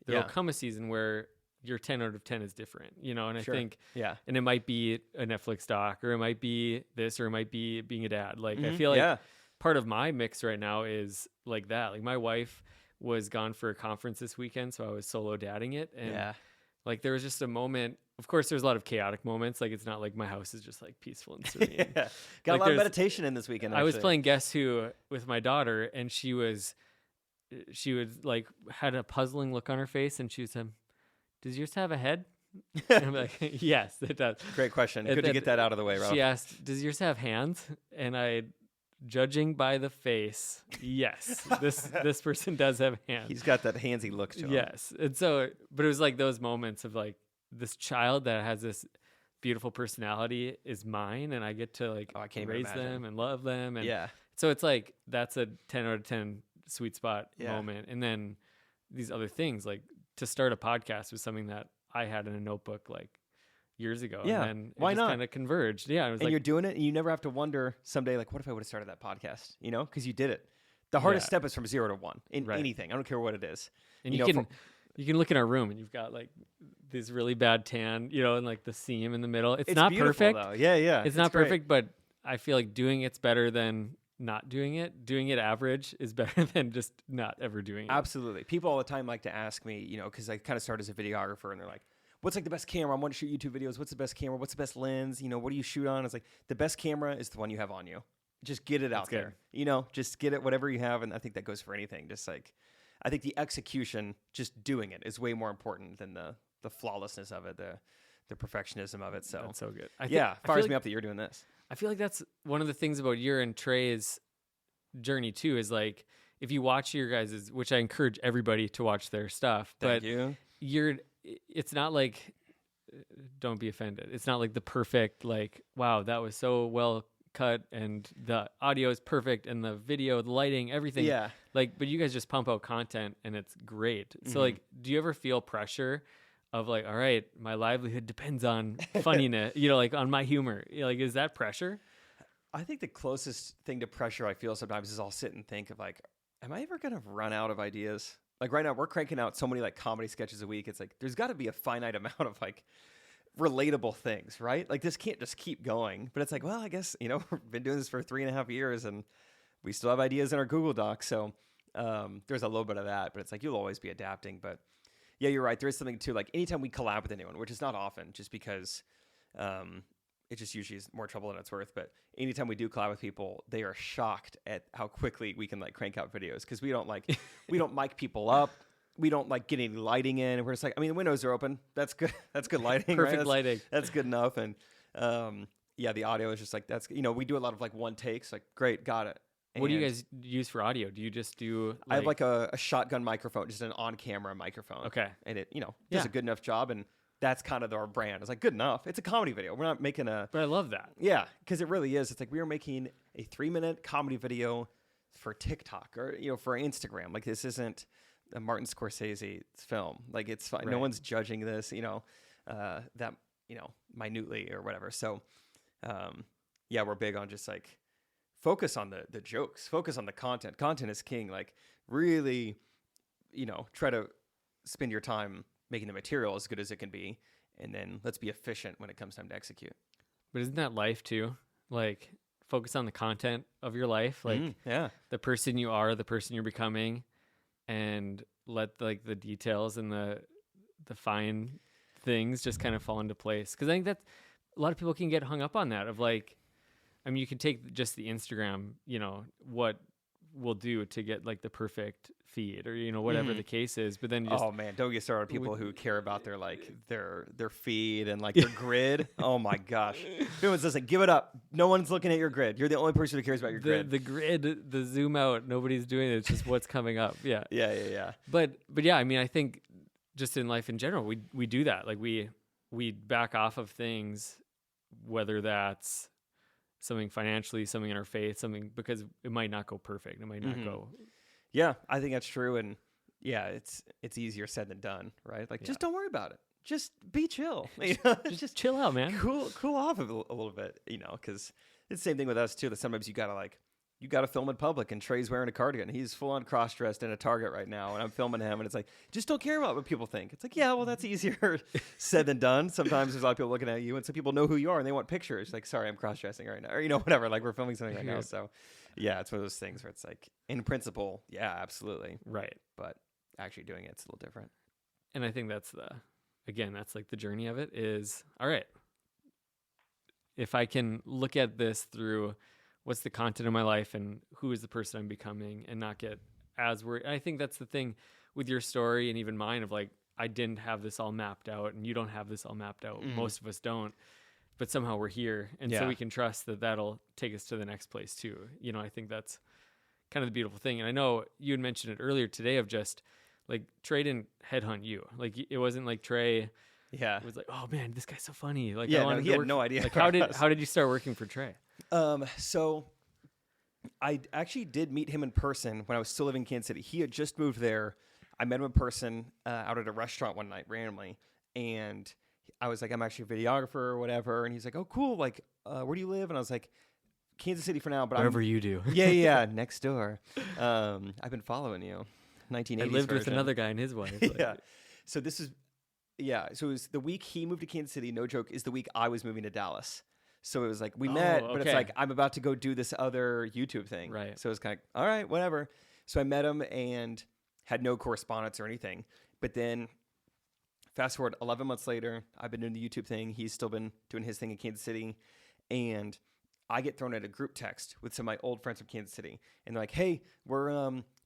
There'll come a season where your 10 out of 10 is different, you know? And I think, and it might be a Netflix doc, or it might be this, or it might be being a dad. Like, I feel like part of my mix right now is like that. Like, my wife was gone for a conference this weekend, so I was solo dadding it. And like, there was just a moment. Of course, there's a lot of chaotic moments. Like, it's not like my house is just like peaceful and serene. Got like, a lot of meditation in this weekend. I was playing Guess Who with my daughter, and she was like, had a puzzling look on her face, and she said, does yours have a head? And I'm like, yes, it does. Great question. Good to get that out of the way, Rob. She asked, does yours have hands? And judging by the face, yes, this person does have hands. He's got that handsy look to him. Yes. And so, but it was like those moments of like, this child that has this beautiful personality is mine, and I get to like raise them and love them. And so it's like, that's a 10 out of 10 sweet spot moment. And then these other things, like to start a podcast was something that I had in a notebook like years ago. Yeah. And then Why it just not? kind of converged. Yeah. It was And like, you're doing it, and you never have to wonder someday, like, what if I would have started that podcast? You know, because you did it. The hardest step is from 0 to 1 in anything. I don't care what it is. and you can look in our room and you've got like this really bad tan, you know, and like the seam in the middle. It's not perfect. Though. Yeah. It's not perfect, but I feel like doing it's better than not doing it. Doing it average is better than just not ever doing it. Absolutely. People all the time like to ask me, you know, because I kind of started as a videographer, and they're like, what's like the best camera? I want to shoot YouTube videos. What's the best camera? What's the best lens? You know, what do you shoot on? It's like, the best camera is the one you have on you. Just get it out there. You know, just get it, whatever you have. And I think that goes for anything. Just like, I think the execution, just doing it, is way more important than the flawlessness of it, the perfectionism of it. So that's so good. Fires me up that you're doing this. I feel like that's one of the things about your and Trey's journey too, is like, if you watch your guys', which I encourage everybody to watch their stuff, Thank you. It's not like, don't be offended, it's not like the perfect, like, wow, that was so well cut and the audio is perfect and the video, the lighting, everything. Yeah. Like, but you guys just pump out content and it's great. So like, do you ever feel pressure of like, all right, my livelihood depends on funniness, you know, like on my humor? Like, is that pressure? I think the closest thing to pressure I feel sometimes is I'll sit and think of like, am I ever going to run out of ideas? Like right now we're cranking out so many like comedy sketches a week. It's like, there's got to be a finite amount of like relatable things, right? Like this can't just keep going. But it's like, well, I guess, you know, we've been doing this for 3.5 years and we still have ideas in our Google Doc. So there's a little bit of that, but it's like, you'll always be adapting. But yeah, you're right. There is something too, like anytime we collab with anyone, which is not often, just because it just usually is more trouble than it's worth. But anytime we do collab with people, they are shocked at how quickly we can like crank out videos, because we don't like, we don't mic people up. We don't like get any lighting in. We're just like, I mean, the windows are open. That's good. That's good lighting. Perfect lighting. That's good enough. And yeah, the audio is just like, that's, you know, we do a lot of like one takes, like, great, got it. What do you guys use for audio? Do you just do like... I have like a shotgun microphone, just an on-camera microphone. Okay. And it, you know, does a good enough job. And that's kind of our brand. It's like, good enough. It's a comedy video. We're not making a... But I love that. Yeah, because it really is. It's like we were making a 3-minute comedy video for TikTok or, you know, for Instagram. Like, this isn't a Martin Scorsese film. Like, it's fine. Right. No one's judging this, you know, that, you know, minutely or whatever. So, yeah, we're big on just like focus on the jokes, focus on the content. Content is king. Like, really, you know, try to spend your time making the material as good as it can be, and then let's be efficient when it comes time to execute. But isn't that life too? Like, focus on the content of your life, like the person you are, the person you're becoming, and let like the details and the fine things just kind of fall into place. Because I think that a lot of people can get hung up on that of like, I mean, you can take just the Instagram, you know, what we'll do to get like the perfect feed or, you know, whatever the case is, but then just, oh man, don't get started on people who care about their like their feed and like their grid. Oh my gosh, no one's listening. Give it up. No one's looking at your grid. You're the only person who cares about your grid. The grid, the zoom out, nobody's doing it. It's just what's coming up. Yeah. Yeah. But yeah, I mean, I think just in life in general, we do that. Like we back off of things, whether that's something financially, something in our faith, something, because it might not go perfect. It might not go. Yeah, I think that's true. And yeah, it's easier said than done, right? Like, just don't worry about it. Just be chill. just chill out, man. Cool off a little bit, you know, because it's the same thing with us too, that sometimes you gotta film in public, and Trey's wearing a cardigan. He's full on cross-dressed in a Target right now, and I'm filming him, and it's like, just don't care about what people think. It's like, yeah, well, that's easier said than done. Sometimes there's a lot of people looking at you, and some people know who you are, and they want pictures. Like, sorry, I'm cross-dressing right now, or, you know, whatever. Like, we're filming something right now. So, yeah, it's one of those things where it's like, in principle, yeah, absolutely. Right. But actually doing it's a little different. And I think that's that's like the journey of it is, all right, if I can look at this through what's the content of my life and who is the person I'm becoming, and not get as worried. I think that's the thing with your story and even mine of like, I didn't have this all mapped out, and you don't have this all mapped out. Most of us don't, but somehow we're here. And so we can trust that that'll take us to the next place too. You know, I think that's kind of the beautiful thing. And I know you had mentioned it earlier today of just like, Trey didn't headhunt you. Like, it wasn't like Trey was like, oh man, this guy's so funny. Like, he had no idea. Like, how did you start working for Trey? So I actually did meet him in person when I was still living in Kansas City. He had just moved there. I met him in person out at a restaurant one night randomly, and I was like, I'm actually a videographer or whatever, and he's like, oh, cool, like, where do you live? And I was like, Kansas City for now, but Whatever you do. yeah, next door. I've been following you. 1980s I lived with version. another guy and his wife. Yeah. So this is, so it was the week he moved to Kansas City, no joke, is the week I was moving to Dallas. So it was like, we met, but it's like, I'm about to go do this other YouTube thing. Right. So it was kind of, all right, whatever. So I met him and had no correspondence or anything. But then fast forward 11 months later, I've been doing the YouTube thing. He's still been doing his thing in Kansas City. And I get thrown at a group text with some of my old friends from Kansas City. And they're like, hey, we're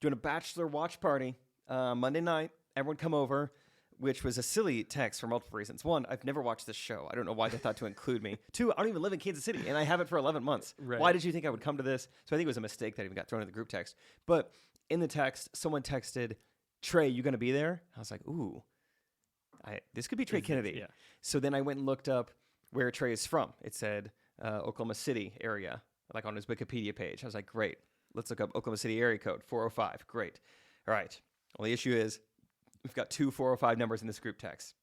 doing a bachelor watch party Monday night. Everyone come over, which was a silly text for multiple reasons. One, I've never watched this show. I don't know why they thought to include me. Two, I don't even live in Kansas City, and I haven't for 11 months. Right. Why did you think I would come to this? So I think it was a mistake that I even got thrown in the group text. But in the text, someone texted, Trey, you going to be there? I was like, ooh, this could be Trey Kennedy. Yeah. So then I went and looked up where Trey is from. It said Oklahoma City area, like on his Wikipedia page. I was like, great. Let's look up Oklahoma City area code, 405. Great. All right. Well, the issue is we've got 2 405 numbers in this group text.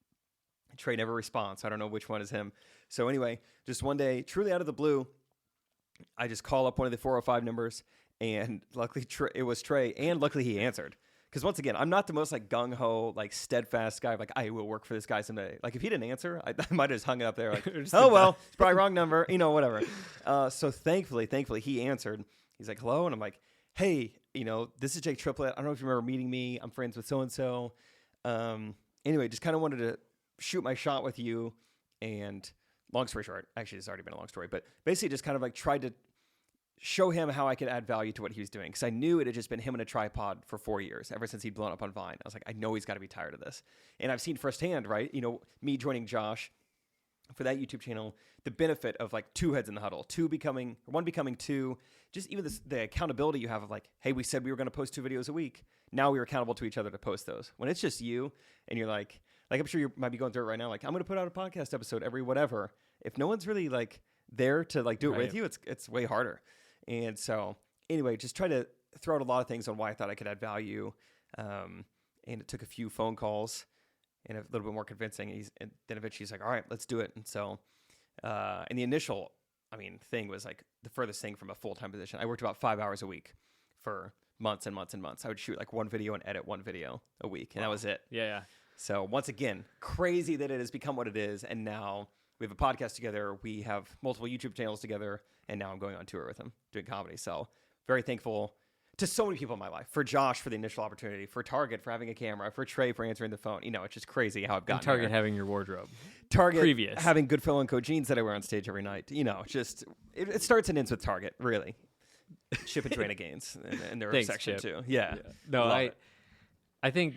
Trey never responds. So I don't know which one is him. So anyway, just one day, truly out of the blue, I just call up one of the 405 numbers, and luckily it was Trey, and luckily he answered. Because once again, I'm not the most like gung-ho, like steadfast guy. Like, I will work for this guy someday. Like, if he didn't answer, I might have just hung it up there. Like, oh, well, it's probably wrong number. Whatever. So thankfully, he answered. He's like, hello? And I'm like, hey, this is Jake Triplett. I don't know if you remember meeting me. I'm friends with so-and-so. Anyway, just kind of wanted to shoot my shot with you. And long story short, actually, it's already been a long story. But basically just kind of like tried to show him how I could add value to what he was doing. Because I knew it had just been him in a tripod for 4 years, ever since he'd blown up on Vine. I was like, I know he's got to be tired of this. And I've seen firsthand, right? Me joining Josh for that YouTube channel, the benefit of like 2 heads in the huddle, one becoming 2, just even the accountability you have of like, hey, we said we were going to post 2 videos a week. Now we're accountable to each other to post those. When it's just you and you're like I'm sure you might be going through it right now. Like, I'm going to put out a podcast episode every whatever. If no one's really like there to like do it with you, it's way harder. And so anyway, just try to throw out a lot of things on why I thought I could add value. And it took a few phone calls and a little bit more convincing. And then eventually he's like, all right, let's do it. And so, and the initial, thing was like the furthest thing from a full-time position. I worked about 5 hours a week for months and months and months. I would shoot like 1 video and edit 1 video a week. And that was it. Yeah. So once again, crazy that it has become what it is. And now we have a podcast together. We have multiple YouTube channels together. And now I'm going on tour with him doing comedy. So very thankful to so many people in my life. For Josh, for the initial opportunity. For Target, for having a camera. For Trey, for answering the phone. It's just crazy how I've gotten Target there. having your wardrobe. Target Previous. having Goodfellow & Co. jeans that I wear on stage every night. Just it starts and ends with Target, really. Chip and Joanna Gaines in their Thanks, section Chip. too. Yeah. No, I think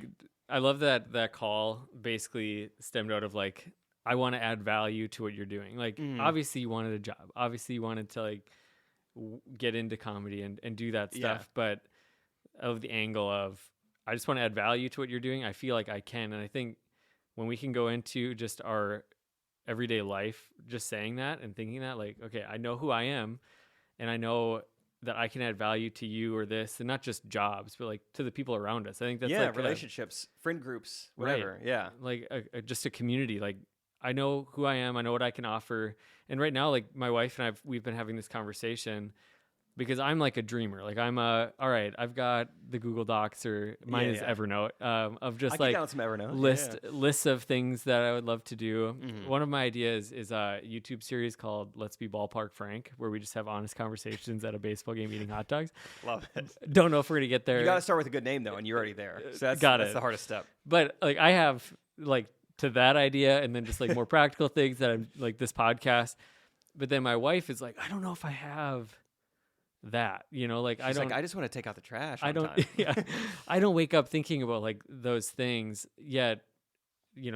I love that call basically stemmed out of like, I want to add value to what you're doing. Like, obviously you wanted a job. Obviously you wanted to like get into comedy and do that stuff. Yeah. But of the angle of, I just want to add value to what you're doing. I feel like I can. And I think when we can go into just our everyday life, just saying that and thinking that, like, okay, I know who I am and I know that I can add value to you or this, and not just jobs, but like to the people around us. I think that's like relationships, friend groups, whatever. Right. Yeah. Like just a community. Like, I know who I am. I know what I can offer. And right now, like my wife and we've been having this conversation because I'm like a dreamer. Like all right, I've got the Google Docs or mine is Evernote of just like some Evernote. Lists of things that I would love to do. Mm-hmm. One of my ideas is a YouTube series called Let's Be Ballpark Frank, where we just have honest conversations at a baseball game eating hot dogs. Love it. Don't know if we're going to get there. You got to start with a good name though, and you're already there. So that's the hardest step. But like I have like to that idea and then just like more practical things that I'm like this podcast. But then my wife is like, I don't know if I have that, like She's I just want to take out the trash. I don't wake up thinking about like those things yet.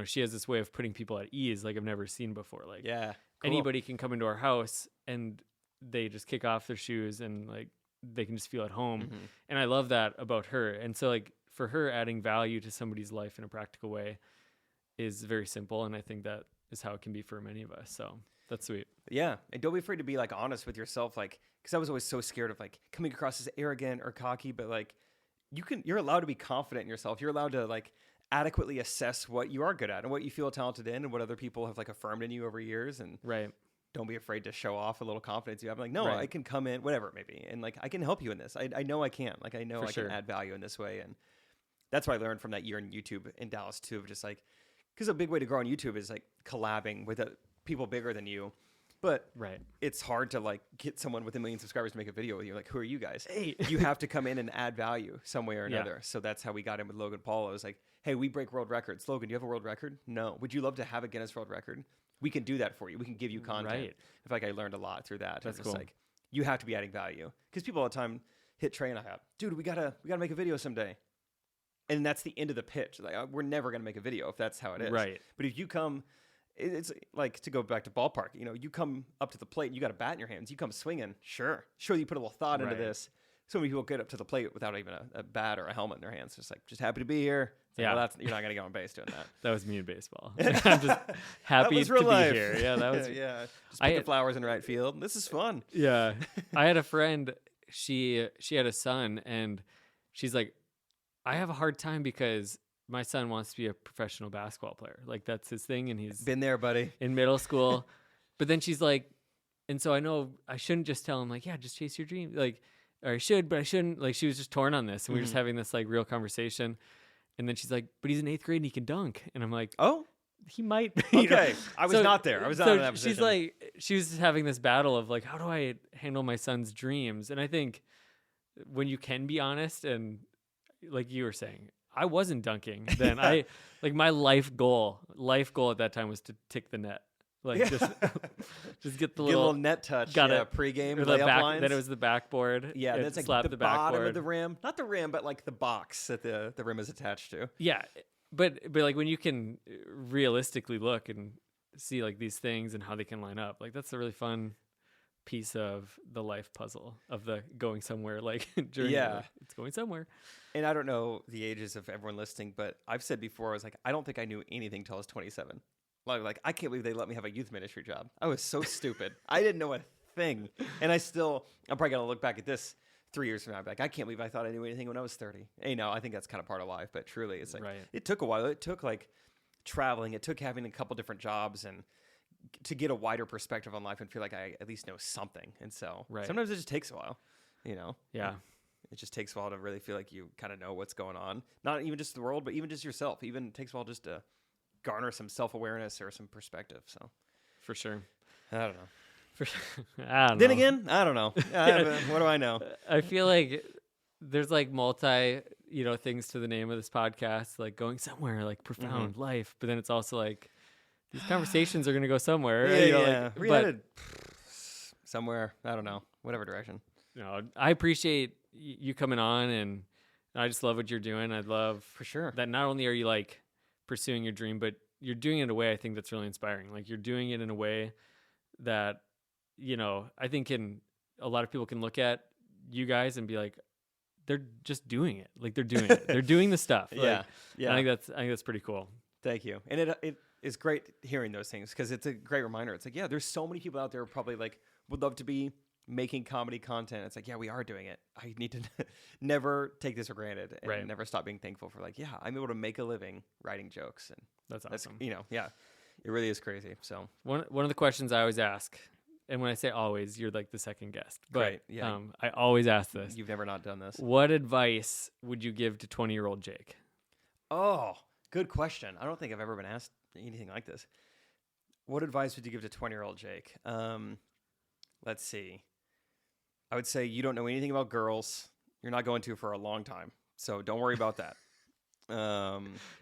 She has this way of putting people at ease like I've never seen before. Like cool. Anybody can come into our house and they just kick off their shoes and like they can just feel at home. Mm-hmm. And I love that about her. And so like for her, adding value to somebody's life in a practical way is very simple. And I think that is how it can be for many of us. So that's sweet. Yeah. And don't be afraid to be like honest with yourself. Like, because I was always so scared of like coming across as arrogant or cocky, but like you're allowed to be confident in yourself. You're allowed to like adequately assess what you are good at and what you feel talented in and what other people have like affirmed in you over years. And Right. don't be afraid to show off a little confidence you have. Like, no, Right. I can come in, whatever it may be. And like, I can help you in this. I know I can. Like, I know For I sure. can add value in this way. And that's what I learned from that year in YouTube in Dallas too, of just like, because a big way to grow on YouTube is like collabing with people bigger than you. But Right. it's hard to like get someone with 1 million subscribers to make a video with you. Like, who are you guys? Hey. You have to come in and add value some way or Yeah. another. So that's how we got in with Logan Paul. It was like, hey, we break world records. Logan, do you have a world record? No. Would you love to have a Guinness World Record? We can do that for you. We can give you content. Right. I feel like I learned a lot through that. That's It's just cool. like, you have to be adding value. Because people all the time hit Trey and I up, dude, we gotta make a video someday. And that's the end of the pitch. Like, we're never gonna make a video if that's how it is. Right. But if you come, it's like, to go back to ballpark, you know, you come up to the plate and you got a bat in your hands, you come swinging, sure, you put a little thought into Right. this. So many people get up to the plate without even a bat or a helmet in their hands. Just like, just happy to be here. It's like, Yeah. well, you're not going to get on base doing that. That was me in baseball. I'm just happy was to real be life. here. Yeah, that was yeah. Just put I- the flowers in right field. This is fun. Yeah. I had a friend, she had a son, and she's like, I have a hard time because my son wants to be a professional basketball player. Like, that's his thing, and he's Been there, buddy. in middle school. But then she's like, and so I know I shouldn't just tell him, like, yeah, just chase your dream. Like, or I should, but I shouldn't. Like, she was just torn on this, and we were just having this like real conversation. And then she's like, but he's in 8th grade and he can dunk. And I'm like, Oh, he might. you know? okay. I was not there. I was not in that position. She's like, she was just having this battle of like, how do I handle my son's dreams? And I think when you can be honest, and like you were saying, I wasn't dunking then. I like my life goal at that time was to tick the net. Like just get the get a little little net touch. got yeah, it. pregame the layup back, lines. then it was the backboard. yeah, It that's like slapped the, the bottom backboard. of the rim. Not the rim, but like the box that the rim is attached to. Yeah, but like when you can realistically look and see like these things and how they can line up, like that's a really fun piece of the life puzzle of the going somewhere like journey. Yeah. Like, it's going somewhere. And I don't know the ages of everyone listening, but I've said before, I was like, I don't think I knew anything till I was 27. Like, I can't believe they let me have a youth ministry job. I was so stupid. I didn't know a thing. And I'm probably going to look back at this 3 years from now. I'll be like, I can't believe I thought I knew anything when I was 30. You know, I think that's kind of part of life, but truly it's like, Right. It took a while. It took like traveling. It took having a couple different jobs and to get a wider perspective on life and feel like I at least know something. And so Right. sometimes it just takes a while, you know? Yeah. It just takes a while to really feel like you kind of know what's going on. Not even just the world, but even just yourself. Even it takes a while just to garner some self-awareness or some perspective. So For sure. I don't know. For sure. I don't Then know. again, I don't know. What do I know? I feel like there's like multi, things to the name of this podcast, like going somewhere, like profound life. But then it's also like these conversations are going to go somewhere. Yeah. Like, We're but headed somewhere. I don't know. Whatever direction. I appreciate you coming on, and I just love what you're doing. I love For sure. that not only are you like pursuing your dream, but you're doing it in a way I think that's really inspiring. Like you're doing it in a way that, I think a lot of people can look at you guys and be like, they're just doing it. Like they're doing it. They're doing the stuff. Like, Yeah. I think that's pretty cool. Thank you. And it is great hearing those things because it's a great reminder. It's like, yeah, there's so many people out there who probably like would love to be making comedy content. It's like, yeah, we are doing it. I need to never take this for granted and Right. never stop being thankful for like, yeah, I'm able to make a living writing jokes. And That's that's, awesome. yeah, it really is crazy. So One of the questions I always ask, and when I say always, you're like the second guest, but Right, yeah. I always ask this. you've never not done this. What advice would you give to 20-year-old Jake? Oh, good question. I don't think I've ever been asked anything like this. What advice would you give to 20-year-old Jake? Let's see. I would say you don't know anything about girls. You're not going to for a long time. So don't worry about that.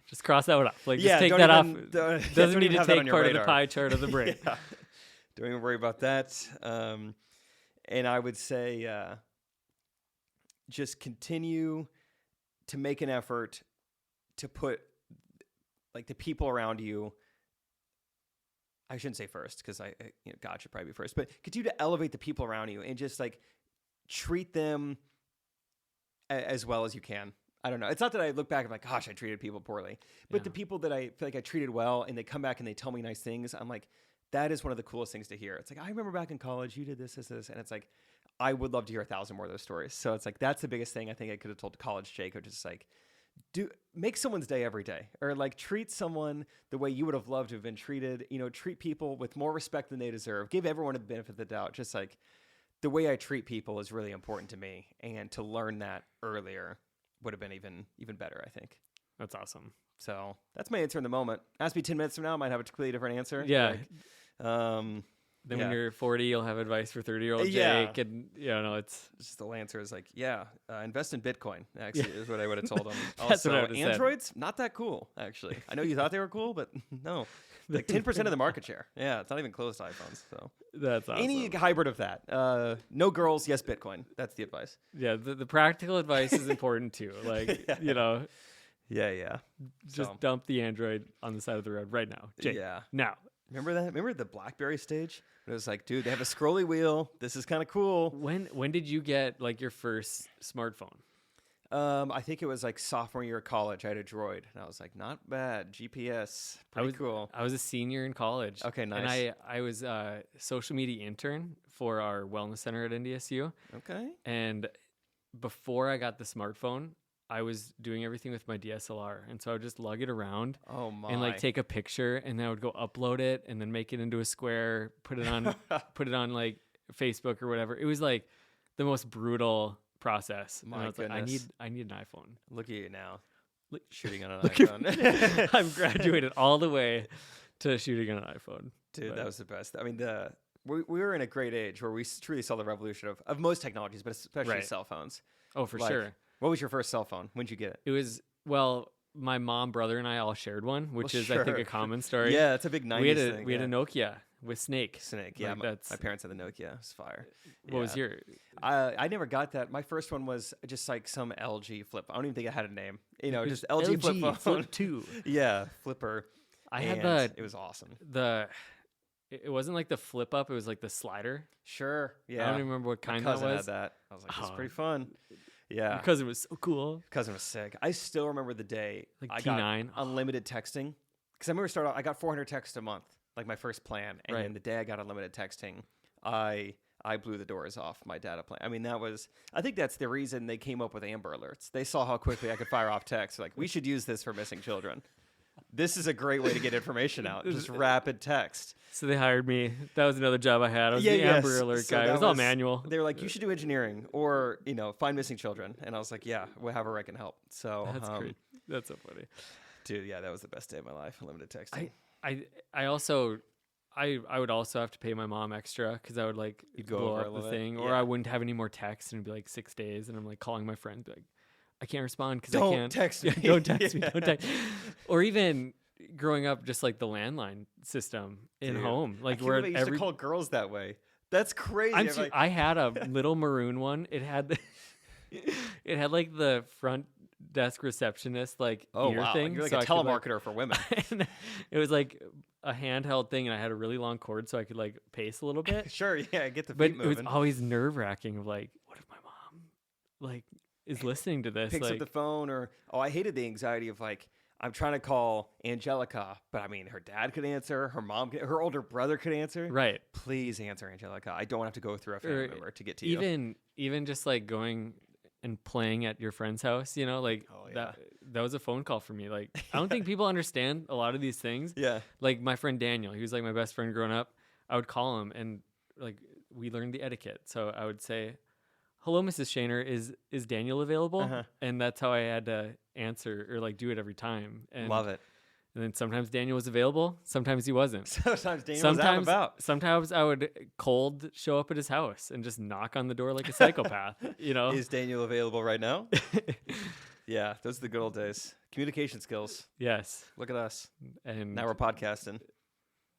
Just cross that one off. Like, Yeah, just take don't that off. even- don't- Doesn't don't need even to have that on take your part of the radar. pie chart of the brain. Yeah. Don't even worry about that. And I would say just continue to make an effort to put like the people around you. I shouldn't say first because God should probably be first, but continue to elevate the people around you and just like treat them as well as you can. I don't know. It's not that I look back and I'm like, gosh, I treated people poorly, but Yeah. the people that I feel like I treated well and they come back and they tell me nice things, I'm like, that is one of the coolest things to hear. It's like, I remember back in college, you did this. And it's like, I would love to hear 1,000 more of those stories. So it's like, that's the biggest thing I think I could have told college Jake, which is like, make someone's day every day, or like treat someone the way you would have loved to have been treated, treat people with more respect than they deserve, give everyone the benefit of the doubt. Just like the way I treat people is really important to me. And to learn that earlier would have been even better, I think. That's awesome. So that's my answer in the moment. Ask me 10 minutes from now, I might have a completely different answer. Yeah. Then when you're 40, you'll have advice for 30-year-old Yeah. Jake. And, it's just the answer is like, invest in Bitcoin, actually, is what I would have told him. That's what I Also, would've said. Androids, not that cool, actually. I know you thought they were cool, but no. Like 10% of the market share. Yeah, it's not even close to iPhones. So that's awesome. any hybrid of that. No girls, yes Bitcoin. That's the advice. Yeah, the practical advice is important too. Like, Yeah. just dump the Android on the side of the road right now. Jake, now. Remember that? Remember the BlackBerry stage? It was like, dude, they have a scrolly wheel. This is kind of cool. When did you get like your first smartphone? I think it was like sophomore year of college. I had a Droid, and I was like, not bad. GPS, pretty cool. I was a senior in college. Okay, nice. And I was a social media intern for our wellness center at NDSU. Okay. And before I got the smartphone, I was doing everything with my DSLR, and so I would just lug it around and like take a picture, and then I would go upload it and then make it into a square, put it on like Facebook or whatever. It was like the most brutal process. My and I was goodness. like, I need an iPhone. Look at you now, shooting on an iPhone. I've graduated all the way to shooting on an iPhone. Dude, that was the best. I mean, we were in a great age where we truly saw the revolution of most technologies, but especially cell phones. Oh, for sure. What was your first cell phone? When'd you get it? It was, my mom, brother, and I all shared one, which is, I think, a common story. Yeah, it's a big 90s thing. We had a Nokia with Snake. Yeah. Like, my parents had the Nokia. It was fire. What was your? I never got that. My first one was just like some LG flip. I don't even think it had a name. Just LG flip phone. Flip 2. Yeah, flipper. I had it was awesome. It wasn't like the flip up. It was like the slider. Sure. Yeah. I don't even remember what kind My cousin that was. had that. I was like, this is pretty fun. Yeah. Your cousin was so cool. Cousin was sick. I still remember the day Like I T9. got unlimited texting. Because I remember I got 400 texts a month, like my first plan. And then the day I got unlimited texting, I blew the doors off my data plan. I mean, I think that's the reason they came up with Amber Alerts. They saw how quickly I could fire off texts. Like, we should use this for missing children. This is a great way to get information out. Just rapid text. So they hired me. That was another job I had. I was the Amber Alert guy. It was all manual. They were like, you should do engineering or, find missing children. And I was like, yeah, however I can help. So that's great. That's so funny. Dude, yeah, that was the best day of my life. Unlimited texting. I also... I would also have to pay my mom extra because I would like blow up the thing, or I wouldn't have any more text, and it'd be like 6 days, and I'm like calling my friends, be like, I can't respond because I can't text me. Don't text me. Don't text. Or even growing up, just like the landline system in home, like where I used to call girls that way. That's crazy. I had a little maroon one. It had like the front desk receptionist like ear thing. You're like a telemarketer for women. It was like a handheld thing, and I had a really long cord so I could like pace a little bit. Sure, yeah, get the feet but moving. It was always nerve-wracking of like, what if my mom like is listening to this? Picks up the phone, or I hated the anxiety of like, I'm trying to call Angelica, but I mean, her dad could answer, her mom, her older brother could answer. Right. Please answer, Angelica. I don't want to have to go through a family member to get to you. Even just like going and playing at your friend's house, that was a phone call for me. Like, I don't think people understand a lot of these things. Yeah. Like my friend Daniel, he was like my best friend growing up. I would call him, and like we learned the etiquette. So I would say, hello, Mrs. Shaner, is Daniel available? Uh-huh. And that's how I had to answer or like do it every time. And love it. And then sometimes Daniel was available. Sometimes he wasn't. Sometimes Daniel was out and about. Sometimes I would cold show up at his house and just knock on the door like a psychopath. Is Daniel available right now? Yeah, those are the good old days. Communication skills. Yes. Look at us. And now we're podcasting.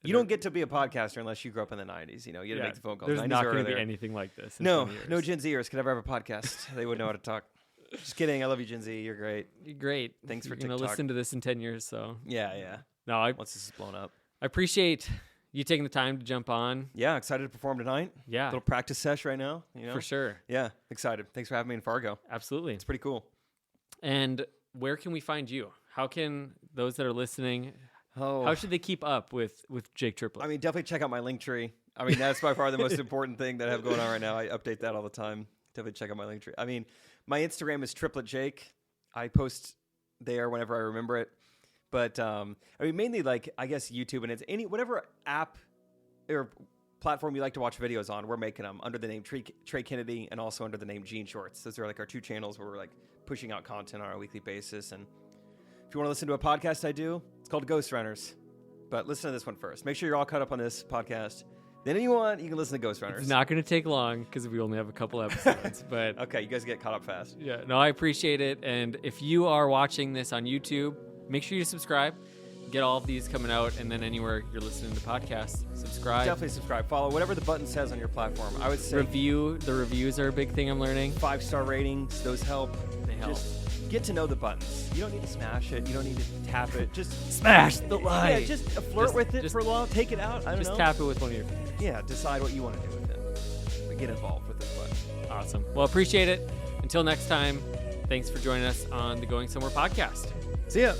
You don't get to be a podcaster unless you grew up in the 90s. You had to make the phone calls. There's not going to be anything like this. No Gen Zers could ever have a podcast. They wouldn't know how to talk. Just kidding. I love you, Gen Z. You're great. You're great. Thanks for TikTok. You're going to listen to this in 10 years, so. Yeah. No, once this is blown up. I appreciate you taking the time to jump on. Yeah, excited to perform tonight. Yeah. Little practice sesh right now. For sure. Yeah, excited. Thanks for having me in Fargo. Absolutely. It's pretty cool. And where can we find you? How can those that are listening, how should they keep up with Jake Triplett? I mean, definitely check out my link tree. I mean, that's by far the most important thing that I have going on right now. I update that all the time. Definitely check out my link tree. I mean, my Instagram is Triplett Jake. I post there whenever I remember it. But I mean, mainly like I guess YouTube, and it's whatever app or platform you like to watch videos on. We're making them under the name Trey Kennedy and also under the name Gene Shorts. Those are like our two channels where we're like pushing out content on a weekly basis. And if you want to listen to a podcast I do, it's called Ghost Runners. But listen to this one first. Make sure you're all caught up on this podcast. Then if you want, you can listen to Ghost Runners. It's not going to take long because we only have a couple episodes. But okay, you guys get caught up fast. Yeah, no, I appreciate it. And if you are watching this on YouTube, make sure you subscribe. Get all of these coming out, and then anywhere you're listening to podcasts, subscribe. Definitely subscribe. Follow whatever the button says on your platform. I would say the reviews are a big thing I'm learning. 5-star ratings, those help. They help. Just get to know the buttons. You don't need to smash it. You don't need to tap it. Just smash the like. Yeah, just flirt with it for a while. Take it out. I don't know. Just tap it with one of your fingers. Yeah, decide what you want to do with it. But get involved with this button. Awesome. Well, appreciate it. Until next time, thanks for joining us on the Going Somewhere podcast. See ya.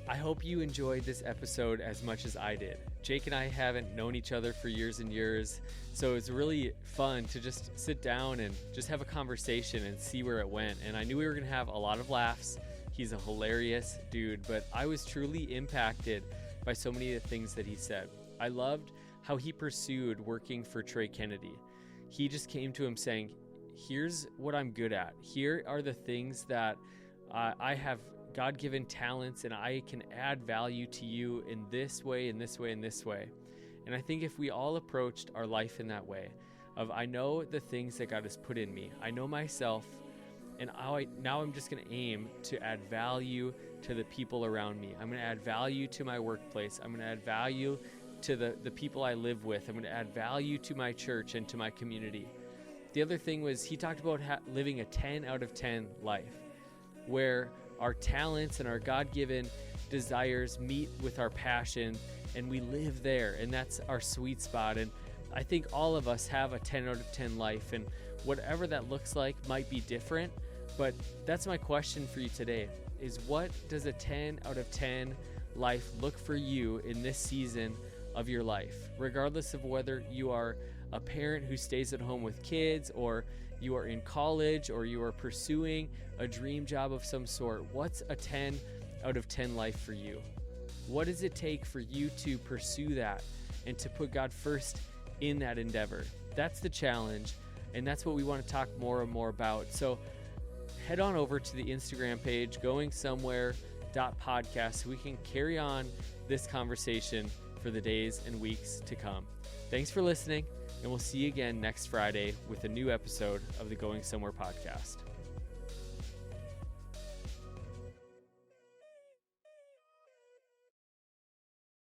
I hope you enjoyed this episode as much as I did. Jake and I haven't known each other for years and years, so it's really fun to just sit down and just have a conversation and see where it went. And I knew we were going to have a lot of laughs. He's a hilarious dude, but I was truly impacted by so many of the things that he said. I loved how he pursued working for Trey Kennedy. He just came to him saying, here's what I'm good at. Here are the things that I have God-given talents, and I can add value to you in this way, in this way, in this way. And I think if we all approached our life in that way, of I know the things that God has put in me, I know myself, and now I'm just going to aim to add value to the people around me. I'm going to add value to my workplace. I'm going to add value to the people I live with. I'm going to add value to my church and to my community. The other thing was he talked about living a 10 out of 10 life, where our talents and our God-given desires meet with our passion, and we live there, and that's our sweet spot. And I think all of us have a 10 out of 10 life, and whatever that looks like might be different, but that's my question for you today, is what does a 10 out of 10 life look for you in this season of your life? Regardless of whether you are a parent who stays at home with kids, or you are in college, or you are pursuing a dream job of some sort, what's a 10 out of 10 life for you? What does it take for you to pursue that and to put God first in that endeavor? That's the challenge, and that's what we want to talk more and more about. So head on over to the Instagram page, goingsomewhere.podcast, so we can carry on this conversation for the days and weeks to come. Thanks for listening, and we'll see you again next Friday with a new episode of the Going Somewhere podcast.